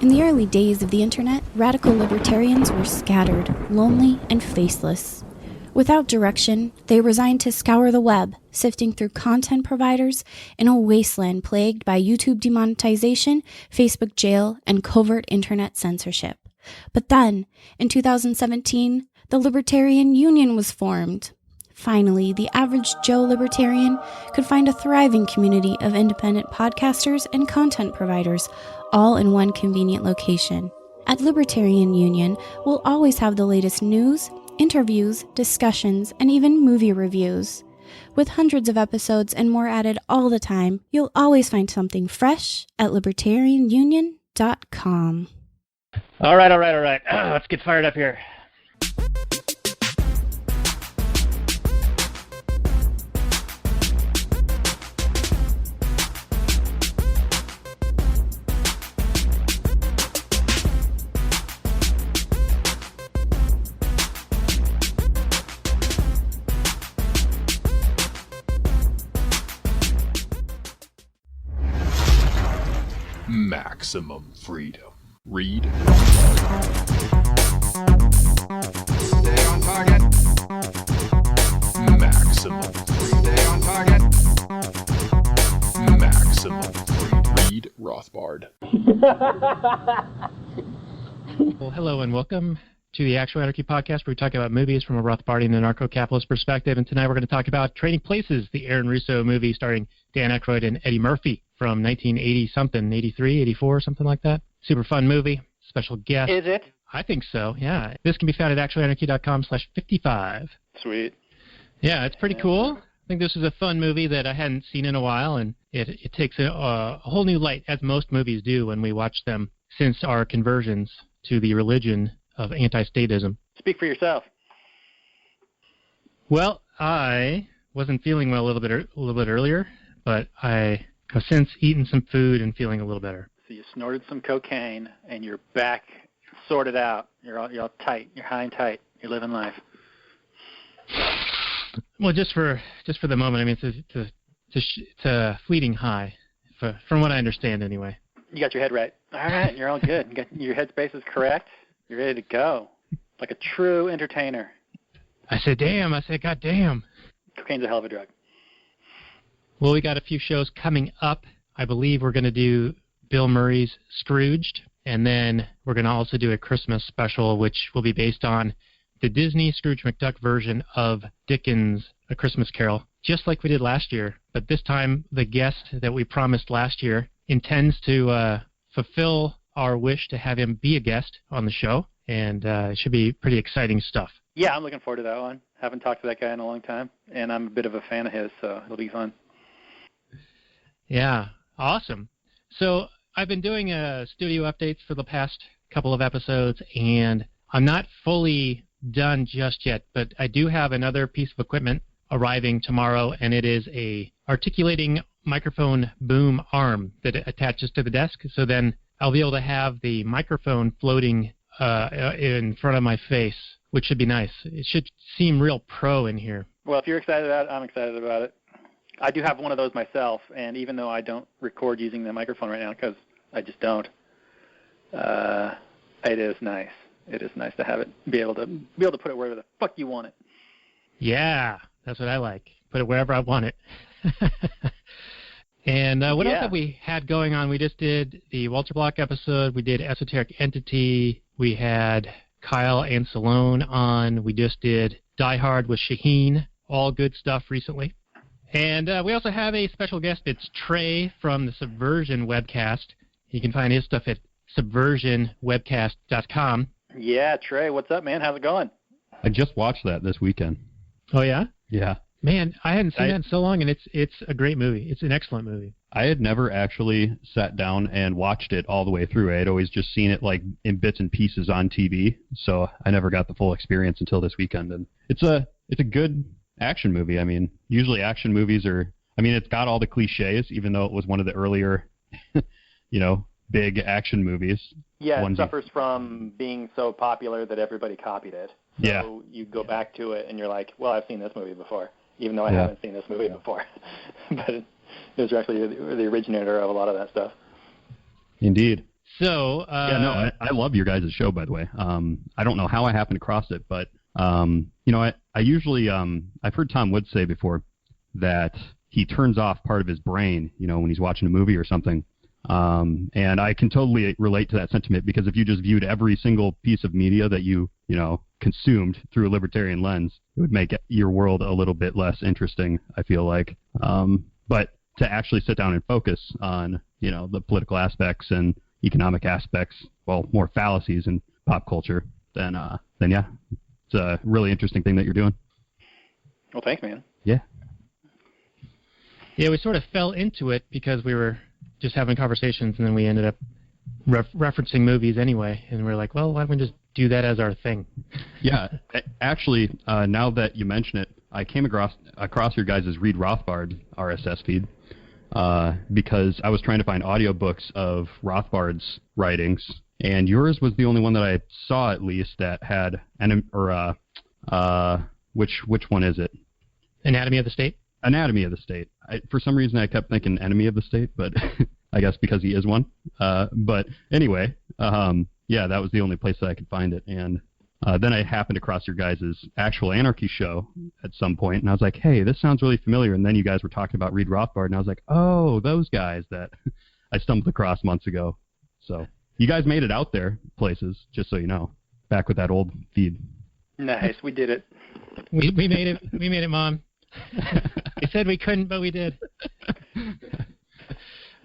In the early days of the internet, radical libertarians were scattered, lonely, and faceless. Without direction, they resigned to scour the web, sifting through content providers in a wasteland plagued by YouTube demonetization, Facebook jail, and covert internet censorship. But then, in 2017, the Libertarian Union was formed. Finally, the average Joe libertarian could find a thriving community of independent podcasters and content providers, all in one convenient location. At Libertarian Union, we'll always have the latest news, interviews, discussions, and even movie reviews. With hundreds of episodes and more added all the time, you'll always find something fresh at libertarianunion.com. All right. Let's get fired up here. Maximum freedom. Read. Stay on target. Maximum freedom. Stay on target. Maximum freedom. Read Rothbard. Well, hello and welcome to the Actual Anarchy podcast, where we talk about movies from a Rothbardian and Anarcho-capitalist perspective. And tonight we're going to talk about Trading Places, the Aaron Russo movie starring Dan Aykroyd and Eddie Murphy from 1980-something, 83, 84, something like that. Super fun movie. Special guest. Is it? I think so, yeah. This can be found at actualanarchy.com/55. Sweet. Yeah, it's pretty cool. I think this is a fun movie that I hadn't seen in a while, and it takes a whole new light, as most movies do when we watch them, since our conversions to the religion of anti-statism. Speak for yourself. Well, I wasn't feeling well a little bit earlier, but I have since eaten some food and feeling a little better. So you snorted some cocaine, and you're back, sorted out. You're all tight. You're high and tight. You're living life. Well, just for the moment. I mean, it's a fleeting high, from what I understand, anyway. You got your head right. All right, you're all good. Your headspace is correct. You're ready to go, like a true entertainer. I said, damn. I said, God damn. Cocaine's a hell of a drug. Well, we got a few shows coming up. I believe we're going to do Bill Murray's Scrooged, and then we're going to also do a Christmas special, which will be based on the Disney Scrooge McDuck version of Dickens' A Christmas Carol, just like we did last year. But this time, the guest that we promised last year intends to fulfill our wish to have him be a guest on the show, and it should be pretty exciting stuff. Yeah, I'm looking forward to that one. Haven't talked to that guy in a long time, and I'm a bit of a fan of his, so it'll be fun. Yeah, awesome. So I've been doing studio updates for the past couple of episodes, and I'm not fully done just yet, but I do have another piece of equipment arriving tomorrow, and it is a articulating microphone boom arm that attaches to the desk. So then I'll be able to have the microphone floating in front of my face, which should be nice. It should seem real pro in here. Well, if you're excited about it, I'm excited about it. I do have one of those myself, and even though I don't record using the microphone right now because I just don't, it is nice. It is nice to have it, be able to put it wherever the fuck you want it. Yeah, that's what I like. Put it wherever I want it. And what else have we had going on? We just did the Walter Block episode. We did Esoteric Entity. We had Kyle and Salone on. We just did Die Hard with Shaheen. All good stuff recently. And we also have a special guest. It's Trey from the Subversion Webcast. You can find his stuff at subversionwebcast.com. Yeah, Trey, what's up, man? How's it going? I just watched that this weekend. Oh, yeah? Yeah. Man, I hadn't seen that in so long, and it's a great movie. It's an excellent movie. I had never actually sat down and watched it all the way through. I had always just seen it like in bits and pieces on TV, so I never got the full experience until this weekend. And it's a good action movie. I mean, usually action movies it's got all the cliches, even though it was one of the earlier big action movies. Yeah, it onesie. suffers from being so popular that everybody copied it. So you go back to it and you're like, well, I've seen this movie before, even though I haven't seen this movie before. But it was actually the originator of a lot of that stuff. Indeed. So I love your guys' show, by the way. I don't know how I happened across it, but I usually I've heard Tom Woods say before that he turns off part of his brain, when he's watching a movie or something. And I can totally relate to that sentiment, because if you just viewed every single piece of media that you consumed through a libertarian lens, it would make your world a little bit less interesting, I feel like. But to actually sit down and focus on, the political aspects and economic aspects, well, more fallacies in pop culture, then yeah, it's a really interesting thing that you're doing. Well, thanks, man. Yeah. Yeah, we sort of fell into it because we were just having conversations, and then we ended up referencing movies anyway, and we're like, well, why don't we just do that as our thing? Yeah, actually, now that you mention it, I came across your guys' Read Rothbard RSS feed because I was trying to find audiobooks of Rothbard's writings, and yours was the only one that I saw, at least, that had which one is it? Anatomy of the State? Anatomy of the State. For some reason, I kept thinking Enemy of the State, but I guess because he is one. But anyway, yeah, that was the only place that I could find it. And then I happened across your guys' actual Anarchy show at some point, and I was like, hey, this sounds really familiar. And then you guys were talking about Read Rothbard, and I was like, oh, those guys that I stumbled across months ago. So you guys made it out there places, just so you know, back with that old feed. Nice, we did it. We made it. We made it, Mom. We said we couldn't, but we did.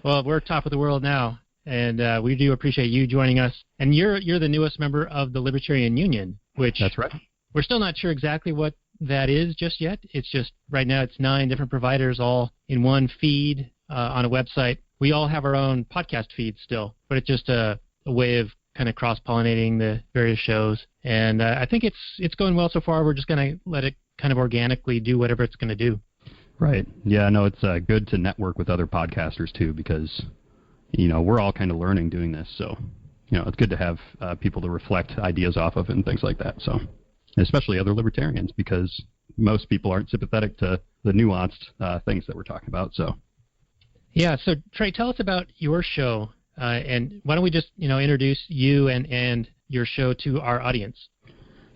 Well, we're top of the world now, and we do appreciate you joining us. And you're the newest member of the Libertarian Union, which that's right. We're still not sure exactly what that is just yet. It's just right now it's 9 different providers all in one feed on a website. We all have our own podcast feeds still, but it's just a way of kind of cross-pollinating the various shows. And I think it's going well so far. We're just going to let it kind of organically do whatever it's going to do. Right. Yeah, no, it's good to network with other podcasters, too, because, we're all kind of learning doing this. So, it's good to have people to reflect ideas off of and things like that. So, especially other libertarians, because most people aren't sympathetic to the nuanced things that we're talking about. So, yeah. So, Trey, tell us about your show. And why don't we just, introduce you and your show to our audience?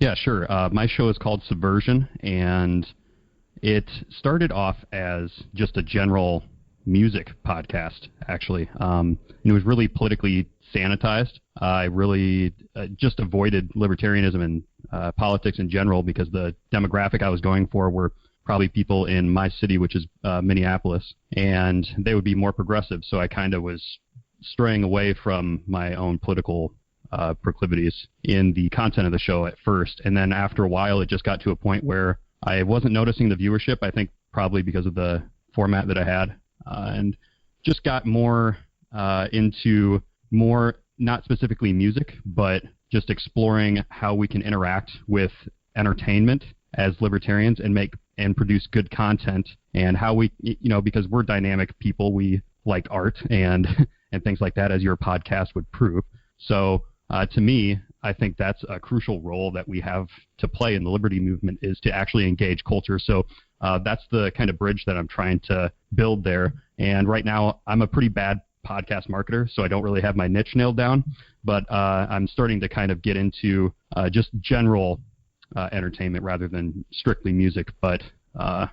Yeah, sure. My show is called Subversion, and it started off as just a general music podcast, actually. And it was really politically sanitized. I really just avoided libertarianism and politics in general because the demographic I was going for were probably people in my city, which is Minneapolis, and they would be more progressive. So I kind of was straying away from my own political proclivities in the content of the show at first. And then after a while, it just got to a point where I wasn't noticing the viewership, I think probably because of the format that I had, and just got more into more, not specifically music, but just exploring how we can interact with entertainment as libertarians and produce good content, and how we, because we're dynamic people, we like art and things like that, as your podcast would prove. So to me, I think that's a crucial role that we have to play in the liberty movement, is to actually engage culture. So that's the kind of bridge that I'm trying to build there. And right now, I'm a pretty bad podcast marketer, so I don't really have my niche nailed down. But I'm starting to kind of get into just general entertainment rather than strictly music. But, the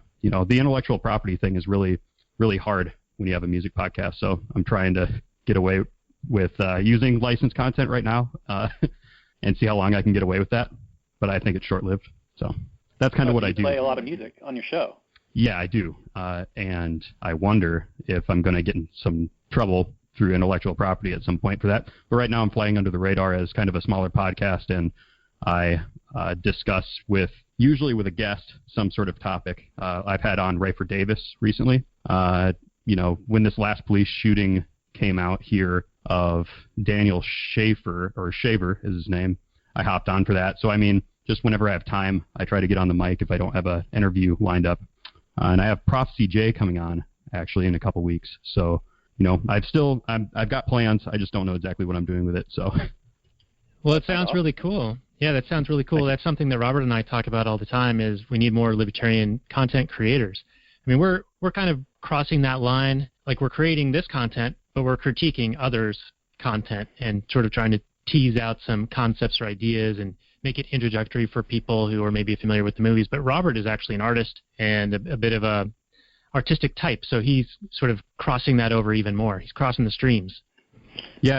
intellectual property thing is really, really hard when you have a music podcast. So I'm trying to get away with using licensed content right now and see how long I can get away with that. But I think it's short-lived. So that's kind of what I do. You play a lot of music on your show. Yeah, I do. And I wonder if I'm going to get in some trouble through intellectual property at some point for that. But right now I'm flying under the radar as kind of a smaller podcast, and I discuss usually with a guest, some sort of topic. I've had on Rayford Davis recently. When this last police shooting came out here of Daniel Shaver is his name, I hopped on for that. So, just whenever I have time, I try to get on the mic if I don't have an interview lined up. And I have Prof. CJ coming on, actually, in a couple weeks. So, I've got plans. I just don't know exactly what I'm doing with it. So. Well, it sounds really cool. Yeah, that sounds really cool. That's something that Robert and I talk about all the time. Is we need more libertarian content creators. I mean, we're kind of crossing that line. Like we're creating this content, but we're critiquing others' content and sort of trying to tease out some concepts or ideas and make it introductory for people who are maybe familiar with the movies. But Robert is actually an artist and a bit of a artistic type, so he's sort of crossing that over even more. He's crossing the streams. Yeah,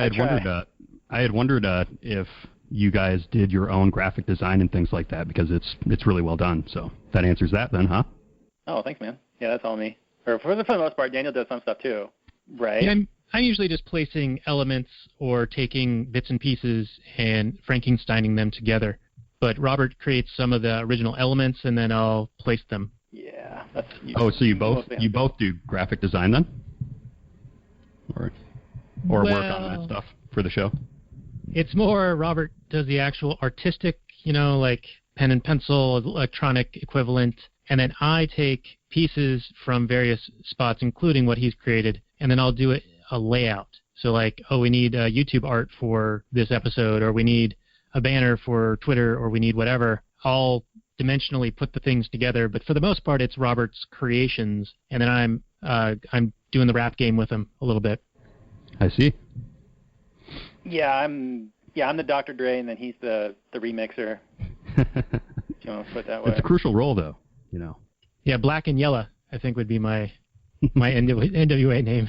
I had wondered if you guys did your own graphic design and things like that, because it's really well done. So that answers that then, huh? Oh, thanks, man. Yeah, that's all me. Or for the most part, Daniel does some stuff too, right? Yeah, I'm usually just placing elements or taking bits and pieces and Frankensteining them together. But Robert creates some of the original elements, and then I'll place them. Yeah. So you both do graphic design then, or work on that stuff for the show? It's more Robert does the actual artistic, like pen and pencil, electronic equivalent, and then I take pieces from various spots, including what he's created, and then I'll do a layout. So like, we need YouTube art for this episode, or we need a banner for Twitter, or we need whatever. I'll dimensionally put the things together, but for the most part, it's Robert's creations, and then I'm doing the rap game with him a little bit. I see. Yeah, I'm the Dr. Dre, and then he's the remixer. If you want to put it that way. It's a crucial role, though. Yeah, Black and Yella, I think, would be my NWA name.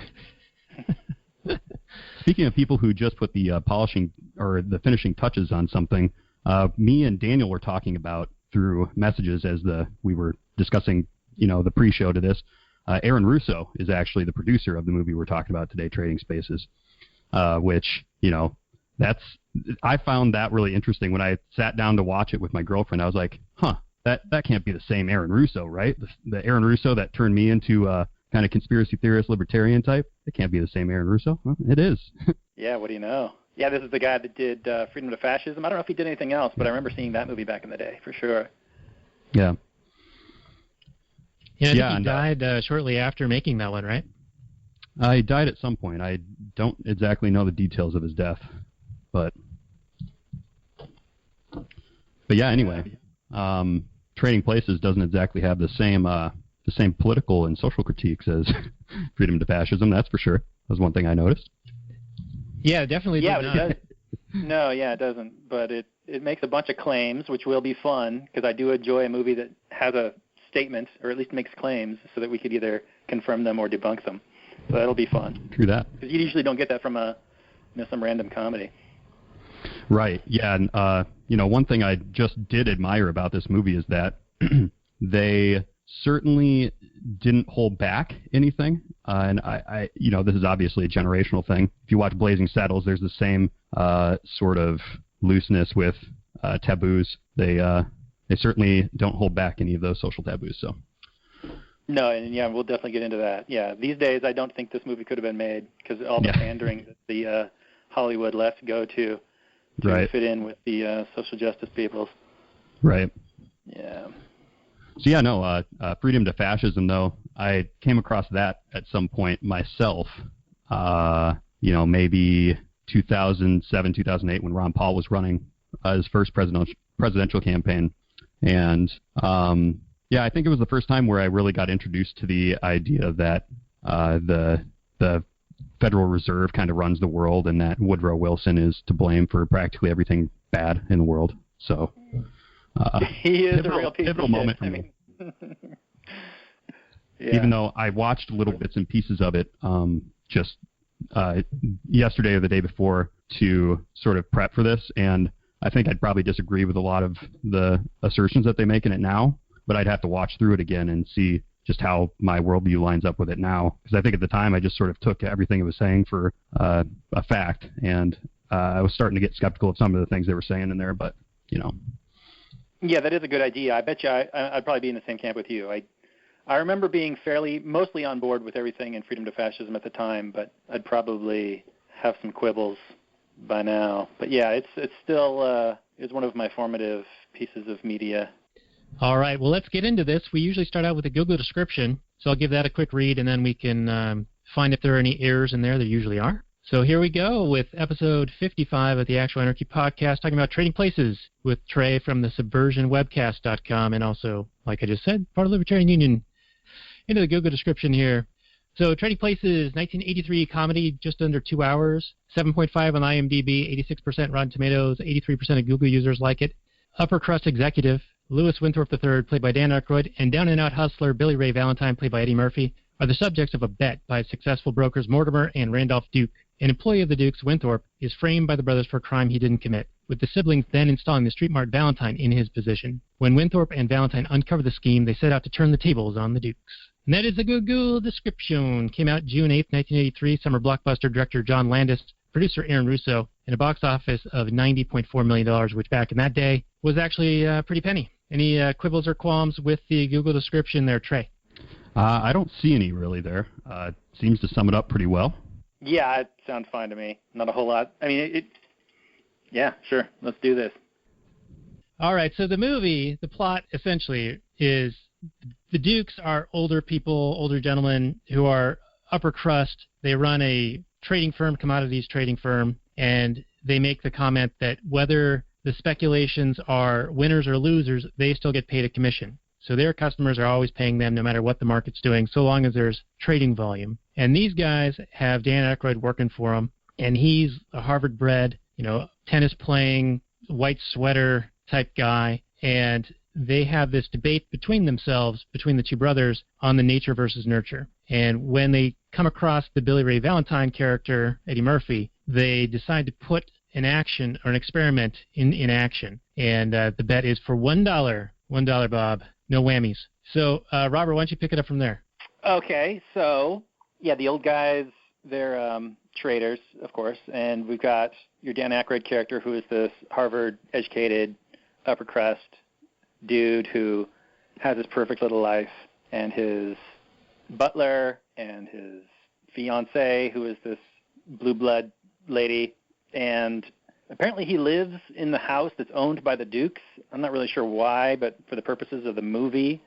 Speaking of people who just put the polishing or the finishing touches on something, me and Daniel were talking about through messages as we were discussing, the pre-show to this. Aaron Russo is actually the producer of the movie we're talking about today, Trading Spaces, which, I found that really interesting. When I sat down to watch it with my girlfriend, I was like, that can't be the same Aaron Russo, right? The Aaron Russo that turned me into a kind of conspiracy theorist libertarian type. It can't be the same Aaron Russo. Well, it is. Yeah, what do you know? Yeah, this is the guy that did Freedom to Fascism. I don't know if he did anything else, but I remember seeing that movie back in the day, for sure. Yeah. Yeah, I think he died shortly after making that one, right? He died at some point. I don't exactly know the details of his death, but yeah. Anyway, Trading Places doesn't exactly have the same political and social critiques as Freedom to Fascism. That's for sure. That was one thing I noticed. Yeah, definitely. Yeah, but it does. No, yeah, it doesn't. But it makes a bunch of claims, which will be fun, because I do enjoy a movie that has a statement, or at least makes claims, so that we could either confirm them or debunk them. So that'll be fun. True that. Because you usually don't get that from some random comedy. Right. Yeah. And one thing I just did admire about this movie is that they certainly didn't hold back anything. And I this is obviously a generational thing. If you watch Blazing Saddles, there's the same sort of looseness with taboos. They certainly don't hold back any of those social taboos. So. No, and yeah, we'll definitely get into that. Yeah, these days I don't think this movie could have been made, because all the pandering that the Hollywood left go to fit in with the social justice peoples. Right. Yeah. So yeah, no, Freedom to Fascism, though, I came across that at some point myself, maybe 2007, 2008, when Ron Paul was running his first presidential campaign. And, I think it was the first time where I really got introduced to the idea that the Federal Reserve kind of runs the world, and that Woodrow Wilson is to blame for practically everything bad in the world. So he is a real pivotal moment for me. Yeah. Even though I watched little bits and pieces of it just yesterday or the day before to sort of prep for this, and I think I'd probably disagree with a lot of the assertions that they make in it now, but I'd have to watch through it again and see just how my worldview lines up with it now. Because I think at the time I just sort of took everything it was saying for a fact, and I was starting to get skeptical of some of the things they were saying in there, but, Yeah, that is a good idea. I bet you I'd probably be in the same camp with you. I remember being mostly on board with everything in Freedom to Fascism at the time, but I'd probably have some quibbles by now. But yeah, it's still is one of my formative pieces of media. All right, well, let's get into this. We usually start out with a Google description, so I'll give that a quick read, and then we can find if there are any errors in there. There usually are. So here we go with episode 55 of the Actual Anarchy podcast, talking about trading places with Trey from the SubversionWebcast.com, and also, like I just said, part of the Libertarian Union. Into the Google description here. So Trading Places, 1983 comedy, just under 2 hours, 7.5 on IMDb, 86% Rotten Tomatoes, 83% of Google users like it. Upper crust executive, Louis Winthorpe III, played by Dan Aykroyd, and down-and-out hustler Billy Ray Valentine, played by Eddie Murphy, are the subjects of a bet by successful brokers Mortimer and Randolph Duke. An employee of the Dukes, Winthorpe, is framed by the brothers for a crime he didn't commit, with the siblings then installing the street-mart Valentine in his position. When Winthorpe and Valentine uncover the scheme, they set out to turn the tables on the Dukes. And that is the Google description. Came out June 8, 1983. Summer blockbuster director John Landis, producer Aaron Russo, and a box office of $90.4 million, which back in that day was actually a pretty penny. Any quibbles or qualms with the Google description there, Trey? I don't see any really there. Seems to sum it up pretty well. Yeah, it sounds fine to me. Not a whole lot. I mean, yeah, sure. Let's do this. All right, so the movie, the plot essentially is the Dukes are older people, older gentlemen who are upper crust. They run a trading firm, commodities trading firm, and they make the comment that whether the speculations are winners or losers, they still get paid a commission. So their customers are always paying them no matter what the market's doing, so long as there's trading volume. And these guys have Dan Aykroyd working for them, and he's a Harvard-bred, tennis-playing, white sweater type guy, and they have this debate between themselves, between the two brothers, on the nature versus nurture. And when they come across the Billy Ray Valentine character, Eddie Murphy, they decide to put an action or an experiment in action. And the bet is for $1. $1, Bob. No whammies. So, Robert, why don't you pick it up from there? Okay, so, yeah, the old guys, they're traders, of course, and we've got your Dan Aykroyd character, who is this Harvard-educated, upper crust dude who has his perfect little life, and his butler and his fiancée, who is this blue blood lady, and apparently he lives in the house that's owned by the Dukes. I'm not really sure why, but for the purposes of the movie,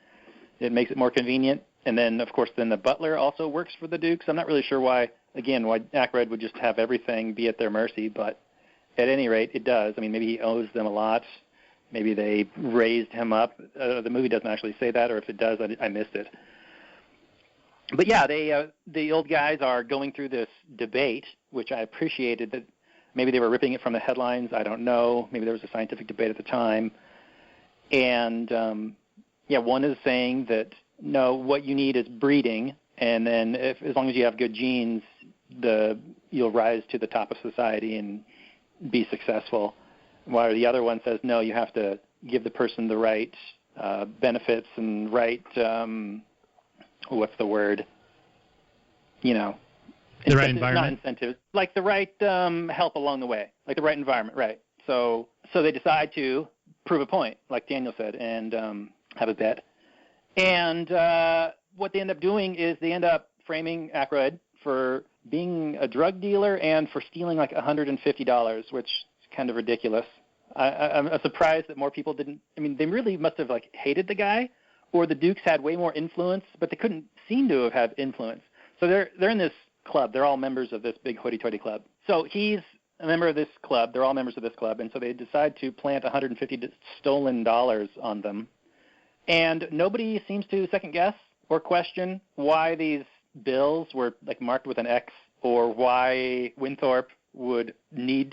it makes it more convenient. And then, of course, then the butler also works for the Dukes. I'm not really sure why Aykroyd would just have everything be at their mercy, but at any rate, it does. I mean, maybe he owes them a lot. Maybe they raised him up. The movie doesn't actually say that, or if it does, I missed it. But yeah, the old guys are going through this debate, which I appreciated. That maybe they were ripping it from the headlines. I don't know. Maybe there was a scientific debate at the time. And one is saying that no, what you need is breeding, and then as long as you have good genes, you'll rise to the top of society and be successful. While the other one says, no, you have to give the person the right benefits and right, what's the word? The right environment? Not incentives. Like the right help along the way. Like the right environment, right. So they decide to prove a point, like Daniel said, and have a bet. And what they end up doing is they end up framing Aykroyd for being a drug dealer and for stealing like $150, which kind of ridiculous. I'm surprised that more people didn't. I mean, they really must have like hated the guy, or the Dukes had way more influence, but they couldn't seem to have had influence. So they're in this club. They're all members of this big hoity-toity club. So he's a member of this club. They're all members of this club, and so they decide to plant $150 stolen dollars on them. And nobody seems to second guess or question why these bills were like marked with an X, or why Winthorpe would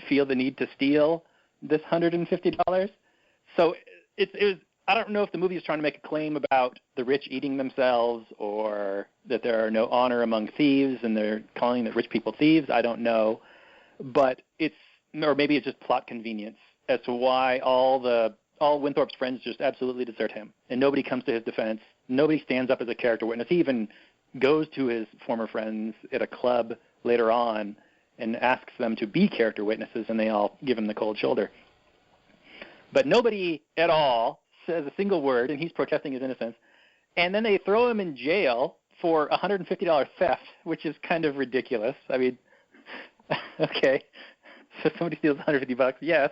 feel the need to steal this $150. So it was. I don't know if the movie is trying to make a claim about the rich eating themselves, or that there are no honor among thieves and they're calling the rich people thieves. I don't know, but or maybe it's just plot convenience as to why all Winthorpe's friends just absolutely desert him, and nobody comes to his defense. Nobody stands up as a character witness. He even goes to his former friends at a club later on and asks them to be character witnesses, and they all give him the cold shoulder. But nobody at all says a single word, and he's protesting his innocence. And then they throw him in jail for $150 theft, which is kind of ridiculous. I mean, okay, so somebody steals $150, yes,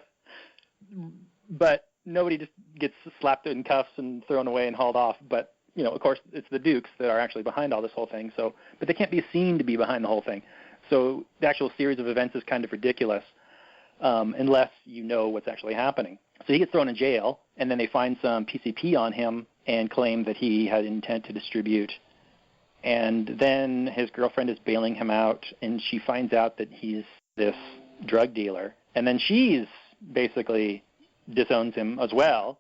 but nobody just gets slapped in cuffs and thrown away and hauled off. But of course, it's the Dukes that are actually behind all this whole thing. So, but they can't be seen to be behind the whole thing. So the actual series of events is kind of ridiculous unless you know what's actually happening. So he gets thrown in jail, and then they find some PCP on him and claim that he had intent to distribute. And then his girlfriend is bailing him out, and she finds out that he's this drug dealer. And then she's basically disowns him as well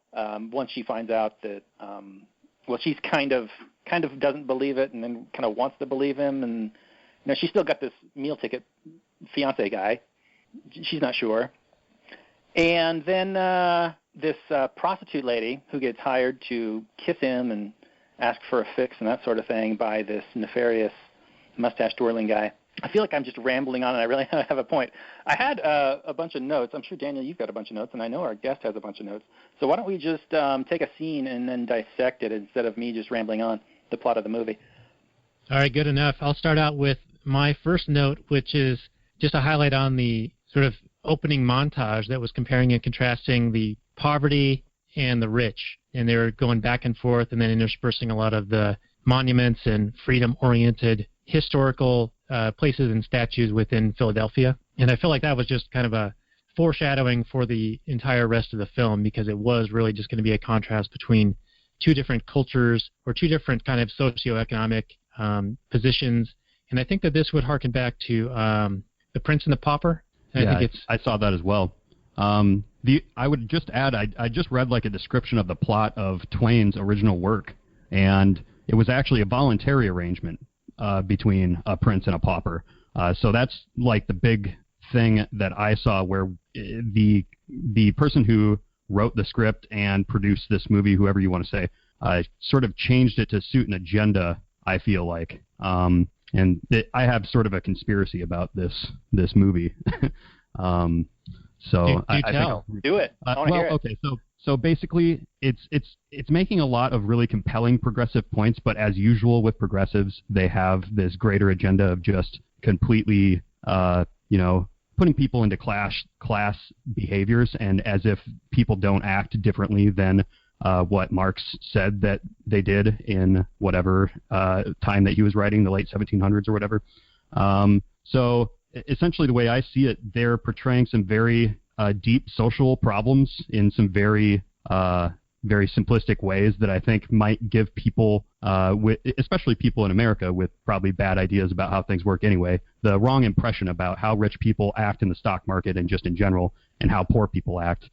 once she finds out that, she's kind of doesn't believe it and then kind of wants to believe him. And she's still got this meal ticket fiance guy. She's not sure. And then this prostitute lady who gets hired to kiss him and ask for a fix and that sort of thing by this nefarious mustache-twirling guy. I feel like I'm just rambling on, and I really have a point. I had a bunch of notes. I'm sure, Daniel, you've got a bunch of notes, and I know our guest has a bunch of notes. So why don't we just take a scene and then dissect it instead of me just rambling on the plot of the movie? All right, good enough. I'll start out with my first note, which is just a highlight on the sort of opening montage that was comparing and contrasting the poverty and the rich. And they were going back and forth and then interspersing a lot of the monuments and freedom-oriented historical places and statues within Philadelphia. And I feel like that was just kind of a foreshadowing for the entire rest of the film, because it was really just going to be a contrast between two different cultures or two different kind of socioeconomic positions. And I think that this would harken back to The Prince and the Pauper. And yeah, I saw that as well. I would just add, I just read like a description of the plot of Twain's original work, and it was actually a voluntary arrangement between a prince and a pauper. So that's like the big thing that I saw, where the person who wrote the script and produced this movie, whoever you want to say, sort of changed it to suit an agenda, I feel like. And I have sort of a conspiracy about this movie. So I think I'll do it. I want to hear it. Okay. So basically, it's making a lot of really compelling progressive points, but as usual with progressives, they have this greater agenda of just completely, putting people into class behaviors, and as if people don't act differently than what Marx said that they did in whatever time that he was writing, the late 1700s or whatever. So essentially, the way I see it, they're portraying some very deep social problems in some very simplistic ways that I think might give people, especially people in America with probably bad ideas about how things work anyway, the wrong impression about how rich people act in the stock market and just in general, and how poor people act.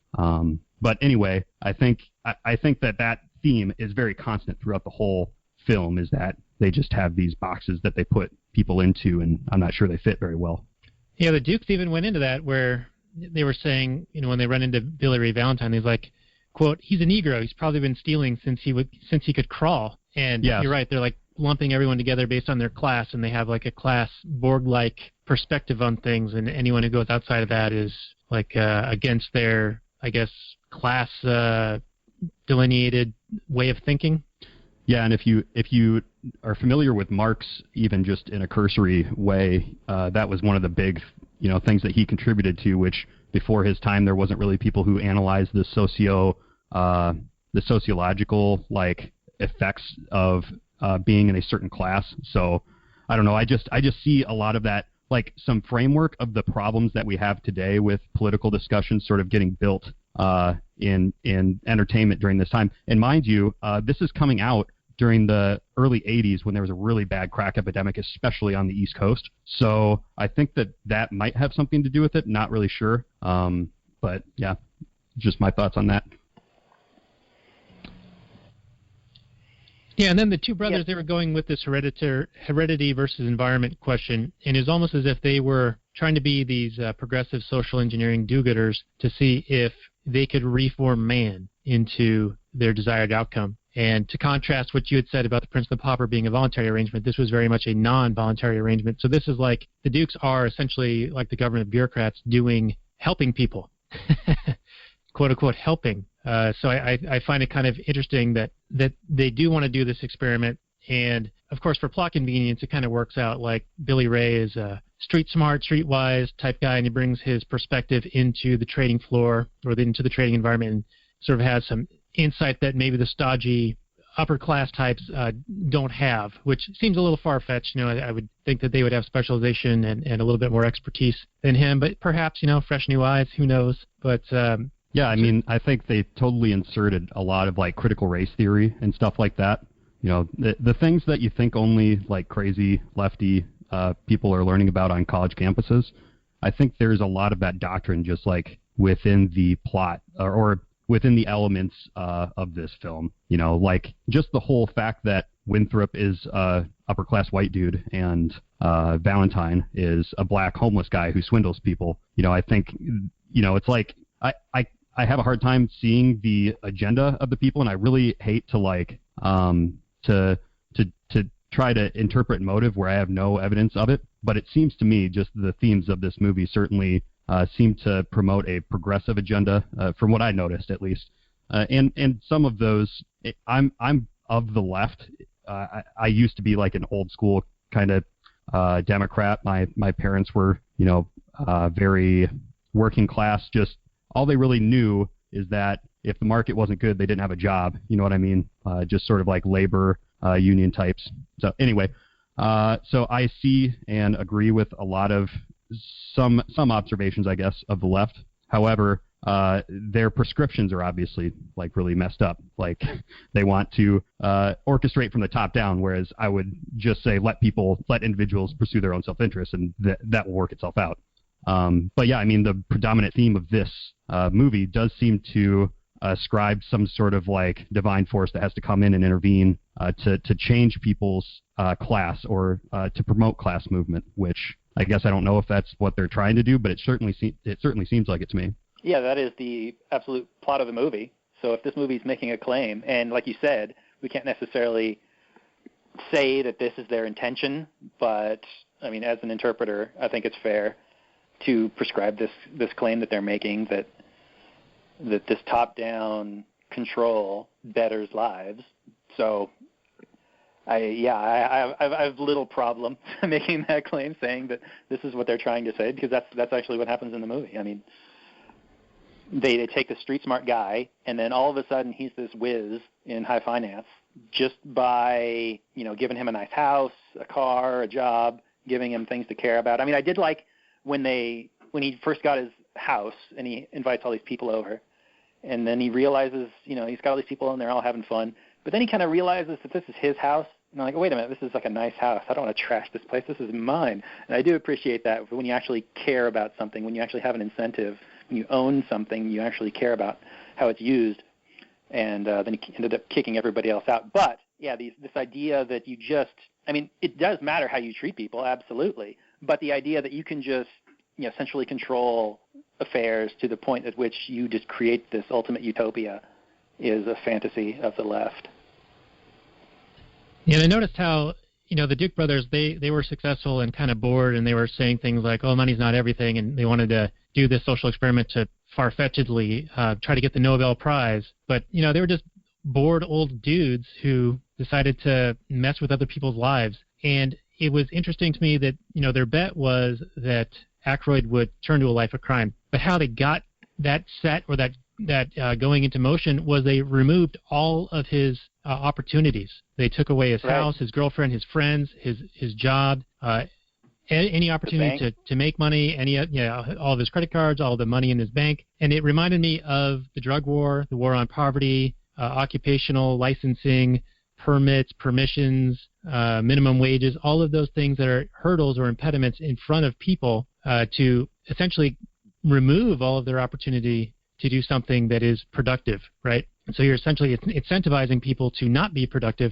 But anyway, I think that theme is very constant throughout the whole film, is that they just have these boxes that they put people into, and I'm not sure they fit very well. Yeah, the Dukes even went into that, where they were saying, when they run into Billy Ray Valentine, he's like, quote, "He's a Negro. He's probably been stealing since he could crawl." And yes, you're right. They're like lumping everyone together based on their class, and they have like a class Borg-like perspective on things, and anyone who goes outside of that is like against their, I guess, class delineated way of thinking. Yeah, and if you are familiar with Marx, even just in a cursory way, that was one of the big things that he contributed to, which before his time there wasn't really people who analyzed the sociological like effects of being in a certain class. So I don't know. I just see a lot of that, like some framework of the problems that we have today with political discussions sort of getting built in entertainment during this time. And mind you, this is coming out during the early 80s when there was a really bad crack epidemic, especially on the East Coast. So I think that might have something to do with it. Not really sure. But yeah, just my thoughts on that. Yeah, and then the two brothers, they were going with this heredity versus environment question, and it was almost as if they were trying to be these progressive social engineering do-gooders to see if they could reform man into their desired outcome. And to contrast what you had said about the Prince and the Pauper being a voluntary arrangement, this was very much a non-voluntary arrangement. So this is like the Dukes are essentially like the government bureaucrats helping people, quote unquote, helping. So I find it kind of interesting that they do want to do this experiment. And of course, for plot convenience, it kind of works out. Like Billy Ray is a street smart, streetwise type guy, and he brings his perspective into the trading floor or into the trading environment and sort of has some insight that maybe the stodgy upper class types don't have, which seems a little far-fetched. I would think that they would have specialization and a little bit more expertise than him, but perhaps, fresh new eyes, who knows? But yeah, I mean, I think they totally inserted a lot of like critical race theory and stuff like that. The things that you think only like crazy lefty people are learning about on college campuses. I think there's a lot of that doctrine just like within the plot or within the elements of this film. Like just the whole fact that Winthrop is a upper class white dude and Valentine is a black homeless guy who swindles people. I think it's like I have a hard time seeing the agenda of the people, and I really hate to like to try to interpret motive where I have no evidence of it. But it seems to me just the themes of this movie certainly seem to promote a progressive agenda, from what I noticed at least. And some of those, I'm of the left. I used to be like an old school kind of Democrat. My parents were, very working class. Just all they really knew is that if the market wasn't good, they didn't have a job. You know what I mean? Just sort of like labor union types. So anyway, so I see and agree with a lot of some observations, I guess, of the left. However, their prescriptions are obviously like really messed up. Like they want to orchestrate from the top down, whereas I would just say let individuals pursue their own self-interest, and that will work itself out. But yeah, I mean, the predominant theme of this movie does seem to ascribe some sort of like divine force that has to come in and intervene to change people's class or to promote class movement, which I guess I don't know if that's what they're trying to do, but it certainly seems like it to me. Yeah, that is the absolute plot of the movie. So if this movie is making a claim, and like you said, we can't necessarily say that this is their intention, but I mean, as an interpreter, I think it's fair to prescribe this claim that they're making that this top-down control betters lives. So I have little problem making that claim, saying that this is what they're trying to say, because that's actually what happens in the movie. I mean, they take the street smart guy, and then all of a sudden he's this whiz in high finance just by giving him a nice house, a car, a job, giving him things to care about. I mean, I did like when he first got his house and he invites all these people over, and then he realizes he's got all these people and they're all having fun, but then he kind of realizes that this is his house. And I'm like, wait a minute, this is like a nice house. I don't want to trash this place. This is mine. And I do appreciate that when you actually care about something, when you actually have an incentive, when you own something, you actually care about how it's used. And then he ended up kicking everybody else out. But, yeah, this idea that you just – I mean, it does matter how you treat people, absolutely. But the idea that you can just essentially control affairs to the point at which you just create this ultimate utopia is a fantasy of the left. Yeah, I noticed how, the Duke brothers, they were successful and kind of bored, and they were saying things like, oh, money's not everything, and they wanted to do this social experiment to far-fetchedly try to get the Nobel Prize. But, they were just bored old dudes who decided to mess with other people's lives. And it was interesting to me that, their bet was that Aykroyd would turn to a life of crime. But how they got that set or that going into motion was they removed all of his opportunities. They took away his house, his girlfriend, his friends, his job, any opportunity to make money, all of his credit cards, all the money in his bank. And it reminded me of the drug war, the war on poverty, occupational licensing, permits, permissions, minimum wages, all of those things that are hurdles or impediments in front of people to essentially remove all of their opportunity to do something that is productive, right? And so you're essentially incentivizing people to not be productive.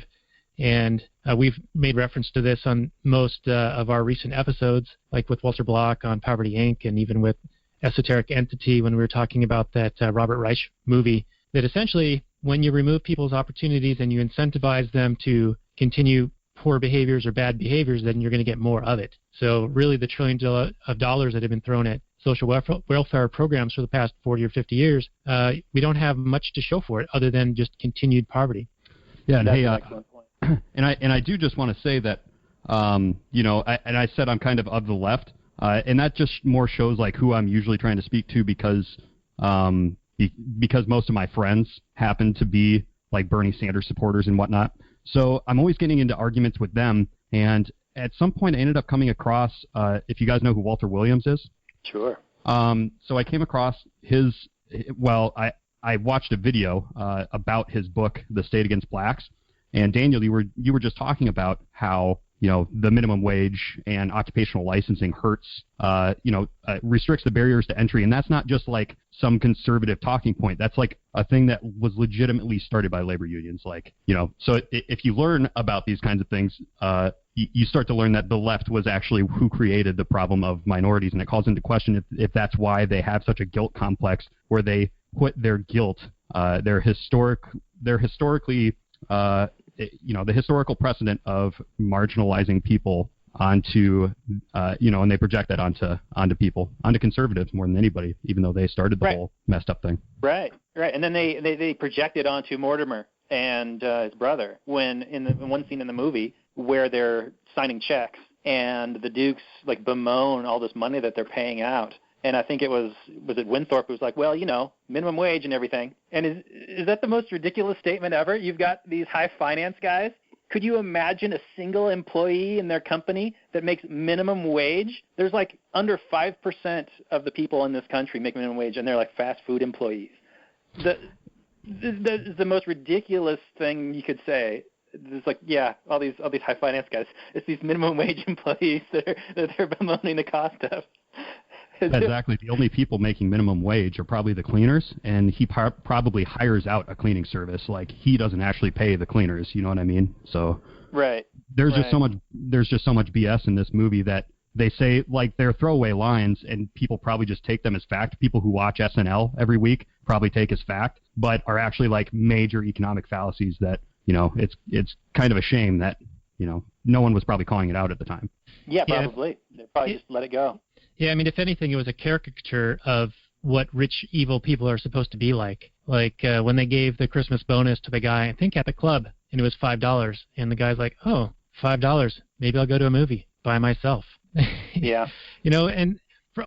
And we've made reference to this on most of our recent episodes, like with Walter Block on Poverty, Inc., and even with Esoteric Entity when we were talking about that Robert Reich movie, that essentially when you remove people's opportunities and you incentivize them to continue poor behaviors or bad behaviors, then you're going to get more of it. So really the trillions of dollars that have been thrown at social welfare programs for the past 40 or 50 years, we don't have much to show for it other than just continued poverty. Yeah, and and I do just want to say that, I said I'm kind of the left, and that just more shows like who I'm usually trying to speak to because most of my friends happen to be like Bernie Sanders supporters and whatnot. So I'm always getting into arguments with them. And at some point I ended up coming across, if you guys know who Walter Williams is. Sure. So I came across I watched a video about his book, The State Against Blacks. And Daniel, you were just talking about how, the minimum wage and occupational licensing hurts, restricts the barriers to entry. And that's not just like some conservative talking point. That's like a thing that was legitimately started by labor unions. So if you learn about these kinds of things, you start to learn that the left was actually who created the problem of minorities. And it calls into question if that's why they have such a guilt complex where they put their guilt, the historical precedent of marginalizing people onto, and they project that onto people, onto conservatives more than anybody, even though they started the whole messed up thing. Right. And then they project it onto Mortimer and his brother when in one scene in the movie where they're signing checks and the Dukes like bemoan all this money that they're paying out. And I think was it Winthorpe who was like, well, minimum wage and everything. And is that the most ridiculous statement ever? You've got these high finance guys. Could you imagine a single employee in their company that makes minimum wage? There's like under 5% of the people in this country make minimum wage, and they're like fast food employees. The most ridiculous thing you could say. It's like, all these high finance guys. It's these minimum wage employees that they're bemoaning the cost of. Exactly. The only people making minimum wage are probably the cleaners, and he probably hires out a cleaning service. Like, he doesn't actually pay the cleaners. You know what I mean? So there's just so much BS in this movie that they say like they're throwaway lines, and people probably just take them as fact. People who watch SNL every week probably take as fact, but are actually like major economic fallacies that it's kind of a shame that no one was probably calling it out at the time. Yeah, probably. They probably just let it go. Yeah, I mean, if anything, it was a caricature of what rich, evil people are supposed to be like. Like when they gave the Christmas bonus to the guy, I think at the club, and it was $5, and the guy's like, oh, $5, maybe I'll go to a movie by myself. Yeah. And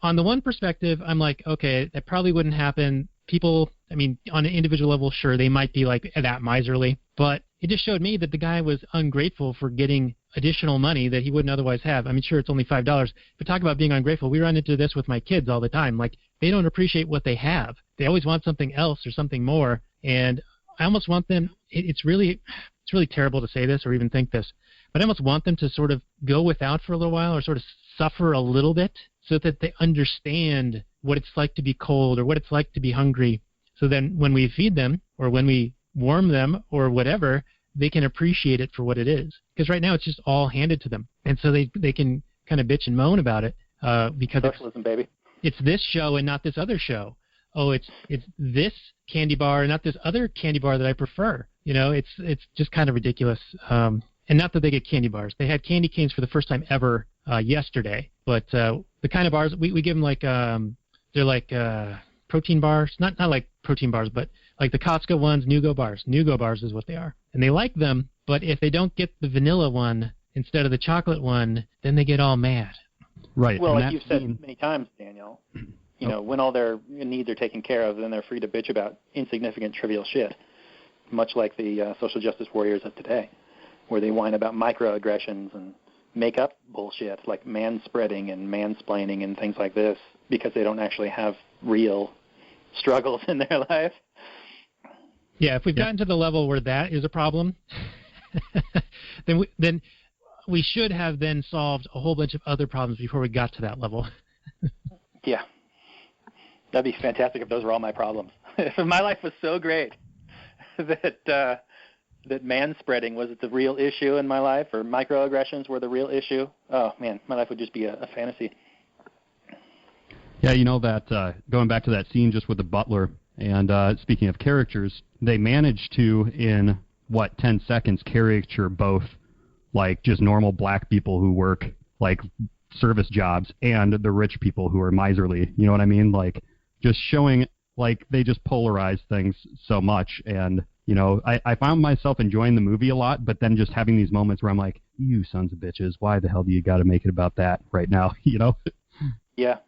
on the one perspective, I'm like, okay, that probably wouldn't happen. People, I mean, on an individual level, sure, they might be like that miserly, but it just showed me that the guy was ungrateful for getting additional money that he wouldn't otherwise have. I mean, sure, it's only $5, but talk about being ungrateful. We run into this with my kids all the time. Like, they don't appreciate what they have. They always want something else or something more, and I almost want them, it's really terrible to say this or even think this, but I almost want them to sort of go without for a little while or sort of suffer a little bit so that they understand what it's like to be cold or what it's like to be hungry. So then when we feed them or when we warm them or whatever, they can appreciate it for what it is. Because right now it's just all handed to them. And so they can kind of bitch and moan about it because socialism, baby. It's this show and not this other show. Oh, it's this candy bar and not this other candy bar that I prefer. It's just kind of ridiculous. And not that they get candy bars. They had candy canes for the first time ever yesterday. But the kind of bars, we give them like, they're like protein bars. Not like protein bars, but like the Costco ones, Nugo bars. Nugo bars is what they are. And they like them, but if they don't get the vanilla one instead of the chocolate one, then they get all mad. Right. Well, like you've said many times, Daniel, when all their needs are taken care of, then they're free to bitch about insignificant, trivial shit, much like the social justice warriors of today, where they whine about microaggressions and make up bullshit like manspreading and mansplaining and things like this because they don't actually have real struggles in their life. Yeah, if we've gotten to the level where that is a problem, then we should have then solved a whole bunch of other problems before we got to that level. Yeah. That'd be fantastic if those were all my problems. If my life was so great that manspreading was the real issue in my life or microaggressions were the real issue, oh, man, my life would just be a fantasy. Yeah, that going back to that scene just with the butler, and speaking of characters, they managed to, in, 10 seconds, caricature both, like, just normal black people who work, like, service jobs and the rich people who are miserly. You know what I mean? Like, just showing, like, they just polarize things so much. And, I found myself enjoying the movie a lot, but then just having these moments where I'm like, you sons of bitches, why the hell do you got to make it about that right now, Yeah.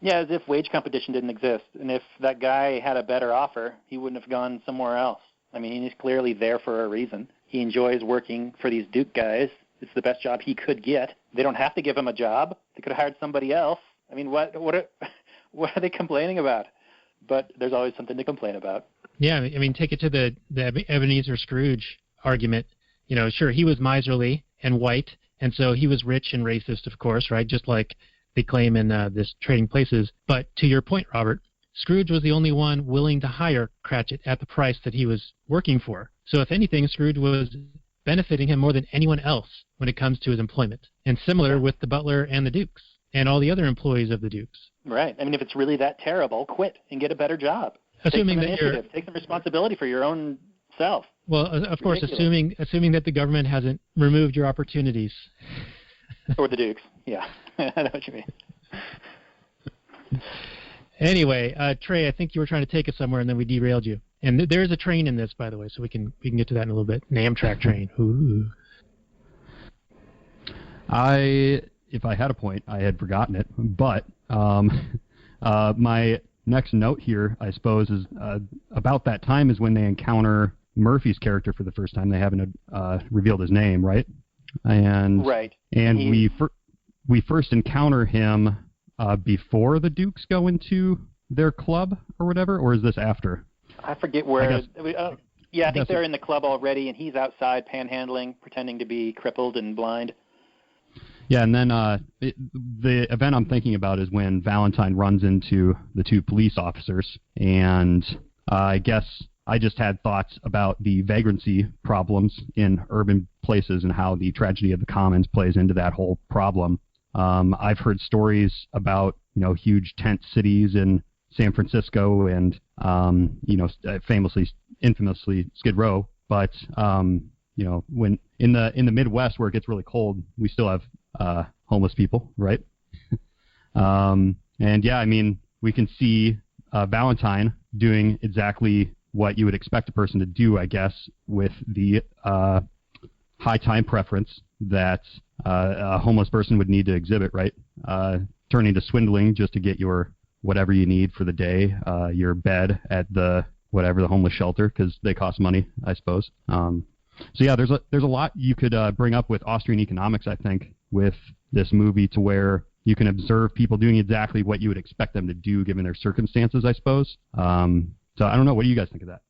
Yeah, as if wage competition didn't exist. And if that guy had a better offer, he wouldn't have gone somewhere else. I mean, he's clearly there for a reason. He enjoys working for these Duke guys. It's the best job he could get. They don't have to give him a job. They could have hired somebody else. I mean, what are they complaining about? But there's always something to complain about. Yeah, I mean, take it to the Ebenezer Scrooge argument. You know, sure, he was miserly and white, and so he was rich and racist, of course, right? Just like they claim in this Trading Places. But to your point, Robert, Scrooge was the only one willing to hire Cratchit at the price that he was working for. So if anything, Scrooge was benefiting him more than anyone else when it comes to his employment. And similar with the butler and the Dukes and all the other employees of the Dukes. Right. I mean, if it's really that terrible, quit and get a better job. Assuming take some initiative. Take some responsibility for your own self. Well, of course, assuming that the government hasn't removed your opportunities. Or the Dukes, yeah. I know what you mean. Anyway, Trey, I think you were trying to take us somewhere, and then we derailed you. And there is a train in this, by the way, so we can get to that in a little bit. An Amtrak train. Ooh. If I had a point, I had forgotten it. But my next note here, I suppose, is about that time is when they encounter Murphy's character for the first time. They haven't revealed his name, right? And right. And we first encounter him before the Dukes go into their club or whatever, or is this after? I forget where. I think they're in the club already, and he's outside panhandling, pretending to be crippled and blind. Yeah, and then the event I'm thinking about is when Valentine runs into the two police officers, and I guess I just had thoughts about the vagrancy problems in urban places and how the tragedy of the commons plays into that whole problem. I've heard stories about, huge tent cities in San Francisco and, infamously Skid Row. But, when in the Midwest where it gets really cold, we still have homeless people, right? And yeah, I mean, we can see Valentine doing exactly what you would expect a person to do, I guess, with the high time preference that a homeless person would need to exhibit, right? Turning to swindling just to get your whatever you need for the day, your bed at the homeless shelter, because they cost money, I suppose. So yeah, there's a lot you could bring up with Austrian Economics, I think, with this movie, to where you can observe people doing exactly what you would expect them to do given their circumstances, I suppose. So I don't know. What do you guys think of that?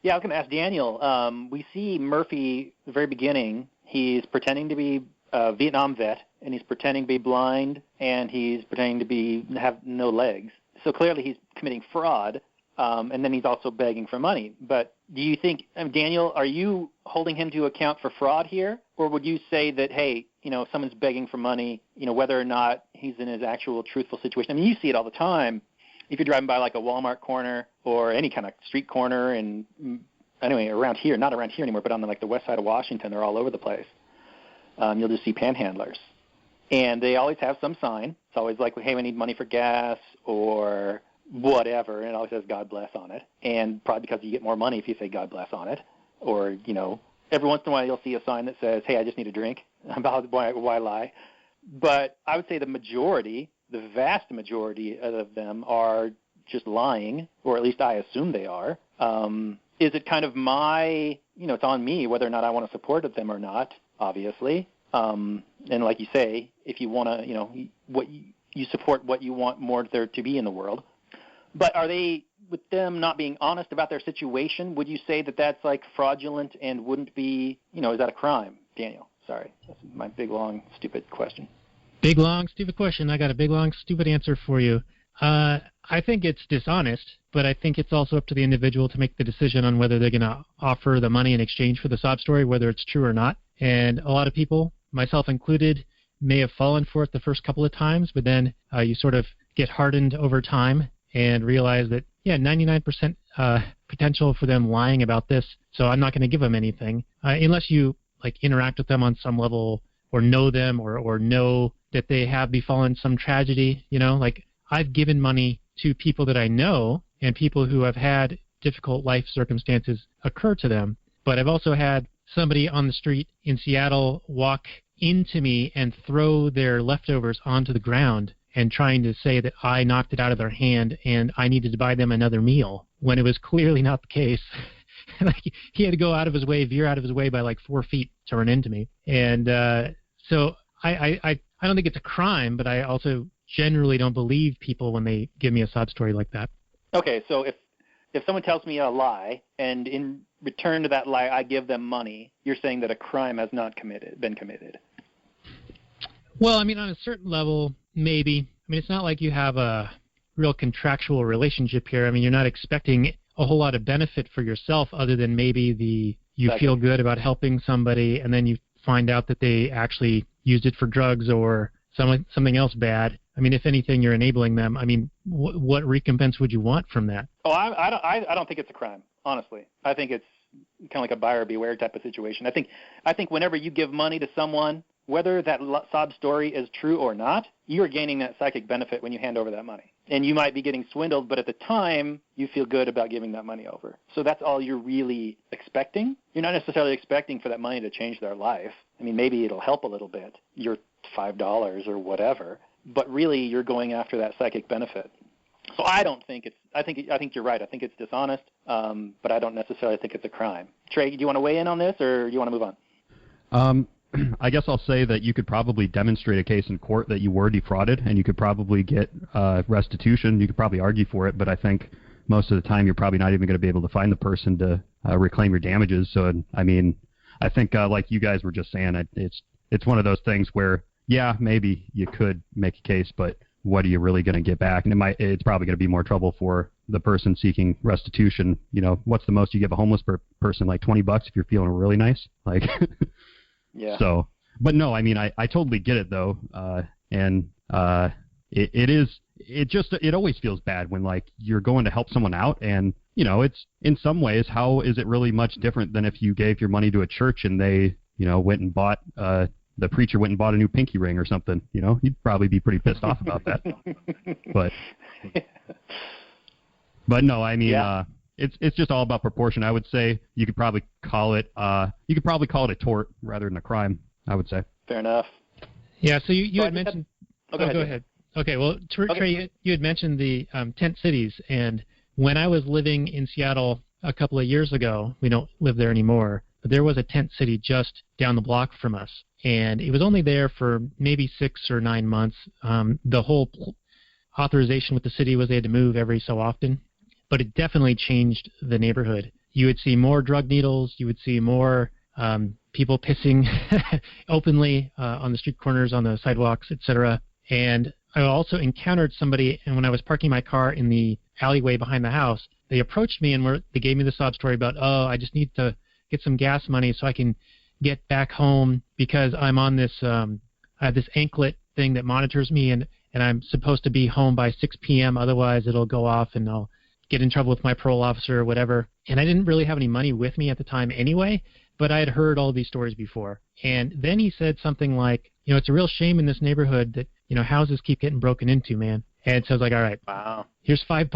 Yeah, I was going to ask Daniel. We see Murphy at the very beginning. He's pretending to be a Vietnam vet, and he's pretending to be blind, and he's pretending to have no legs. So clearly he's committing fraud, and then he's also begging for money. But do you think, Daniel, are you holding him to account for fraud here? Or would you say that, hey, if someone's begging for money, whether or not he's in his actual truthful situation? I mean, you see it all the time. If you're driving by like a Walmart corner or any kind of street corner, and anyway, around here, not around here anymore, but on the west side of Washington, they're all over the place. You'll just see panhandlers. And they always have some sign. It's always like, hey, we need money for gas or whatever, and it always says God bless on it. And probably because you get more money if you say God bless on it. Or, every once in a while you'll see a sign that says, hey, I just need a drink. Why lie? But I would say the vast majority of them are just lying, or at least I assume they are. Is it kind of it's on me whether or not I want to support them or not, obviously. And like you say, if you want to, you support what you want more there to be in the world. But are they, with them not being honest about their situation, would you say that that's like fraudulent and wouldn't be, is that a crime? Daniel, sorry. That's my big, long, stupid question. Big, long, stupid question. I got a big, long, stupid answer for you. I think it's dishonest, but I think it's also up to the individual to make the decision on whether they're going to offer the money in exchange for the sob story, whether it's true or not. And a lot of people, myself included, may have fallen for it the first couple of times, but then you sort of get hardened over time and realize that, 99% potential for them lying about this, so I'm not going to give them anything. Unless you interact with them on some level or know them or know that they have befallen some tragedy, I've given money to people that I know and people who have had difficult life circumstances occur to them. But I've also had somebody on the street in Seattle walk into me and throw their leftovers onto the ground and trying to say that I knocked it out of their hand and I needed to buy them another meal when it was clearly not the case. like he had to go out of his way, veer out of his way by like 4 feet to run into me. And so I don't think it's a crime, but I also generally don't believe people when they give me a sob story like that. Okay, so if someone tells me a lie, and in return to that lie I give them money, you're saying that a crime has not been committed. Well, I mean, on a certain level, maybe. I mean, it's not like you have a real contractual relationship here. I mean, you're not expecting a whole lot of benefit for yourself other than maybe you feel good about helping somebody, and then you find out that they actually used it for drugs or something else bad. I mean, if anything, you're enabling them. I mean, what recompense would you want from that? Oh, I don't think it's a crime, honestly. I think it's kind of like a buyer beware type of situation. I think whenever you give money to someone, whether that sob story is true or not, you're gaining that psychic benefit when you hand over that money. And you might be getting swindled, but at the time, you feel good about giving that money over. So that's all you're really expecting. You're not necessarily expecting for that money to change their life. I mean, maybe it'll help a little bit, your $5 or whatever, but really you're going after that psychic benefit. So I don't think I think you're right. I think it's dishonest, but I don't necessarily think it's a crime. Trey, do you want to weigh in on this, or do you want to move on? I guess I'll say that you could probably demonstrate a case in court that you were defrauded, and you could probably get restitution. You could probably argue for it, but I think most of the time you're probably not even going to be able to find the person to reclaim your damages. So, I mean, I think like you guys were just saying, it's one of those things where, yeah, maybe you could make a case, but what are you really going to get back? And it's probably going to be more trouble for the person seeking restitution. You know, what's the most you give a homeless person? Like $20 if you're feeling really nice? Like, yeah. So, but no, I mean, I totally get it though. And it always feels bad when like you're going to help someone out, and you know, it's in some ways, how is it really much different than if you gave your money to a church and they, you know, went and bought, the preacher went and bought a new pinky ring or something, you know, you'd probably be pretty pissed off about that. But no, I mean, yeah. It's just all about proportion. I would say you could probably call it a tort rather than a crime, I would say. Fair enough. Yeah, so you had mentioned... Go ahead. Okay, well, Trey, you had mentioned the tent cities, and when I was living in Seattle a couple of years ago, we don't live there anymore, but there was a tent city just down the block from us, and it was only there for maybe 6 or 9 months. The whole authorization with the city was they had to move every so often, but it definitely changed the neighborhood. You would see more drug needles, you would see more people pissing openly on the street corners, on the sidewalks, etc. And I also encountered somebody, and when I was parking my car in the alleyway behind the house, they approached me and they gave me the sob story about, oh, I just need to get some gas money so I can get back home because I'm on this, I have this anklet thing that monitors me, and I'm supposed to be home by 6 p.m. Otherwise it'll go off and I'll get in trouble with my parole officer or whatever. And I didn't really have any money with me at the time anyway, but I had heard all these stories before. And then he said something like, you know, it's a real shame in this neighborhood that, you know, houses keep getting broken into, man. And so I was like, all right, wow, here's $5.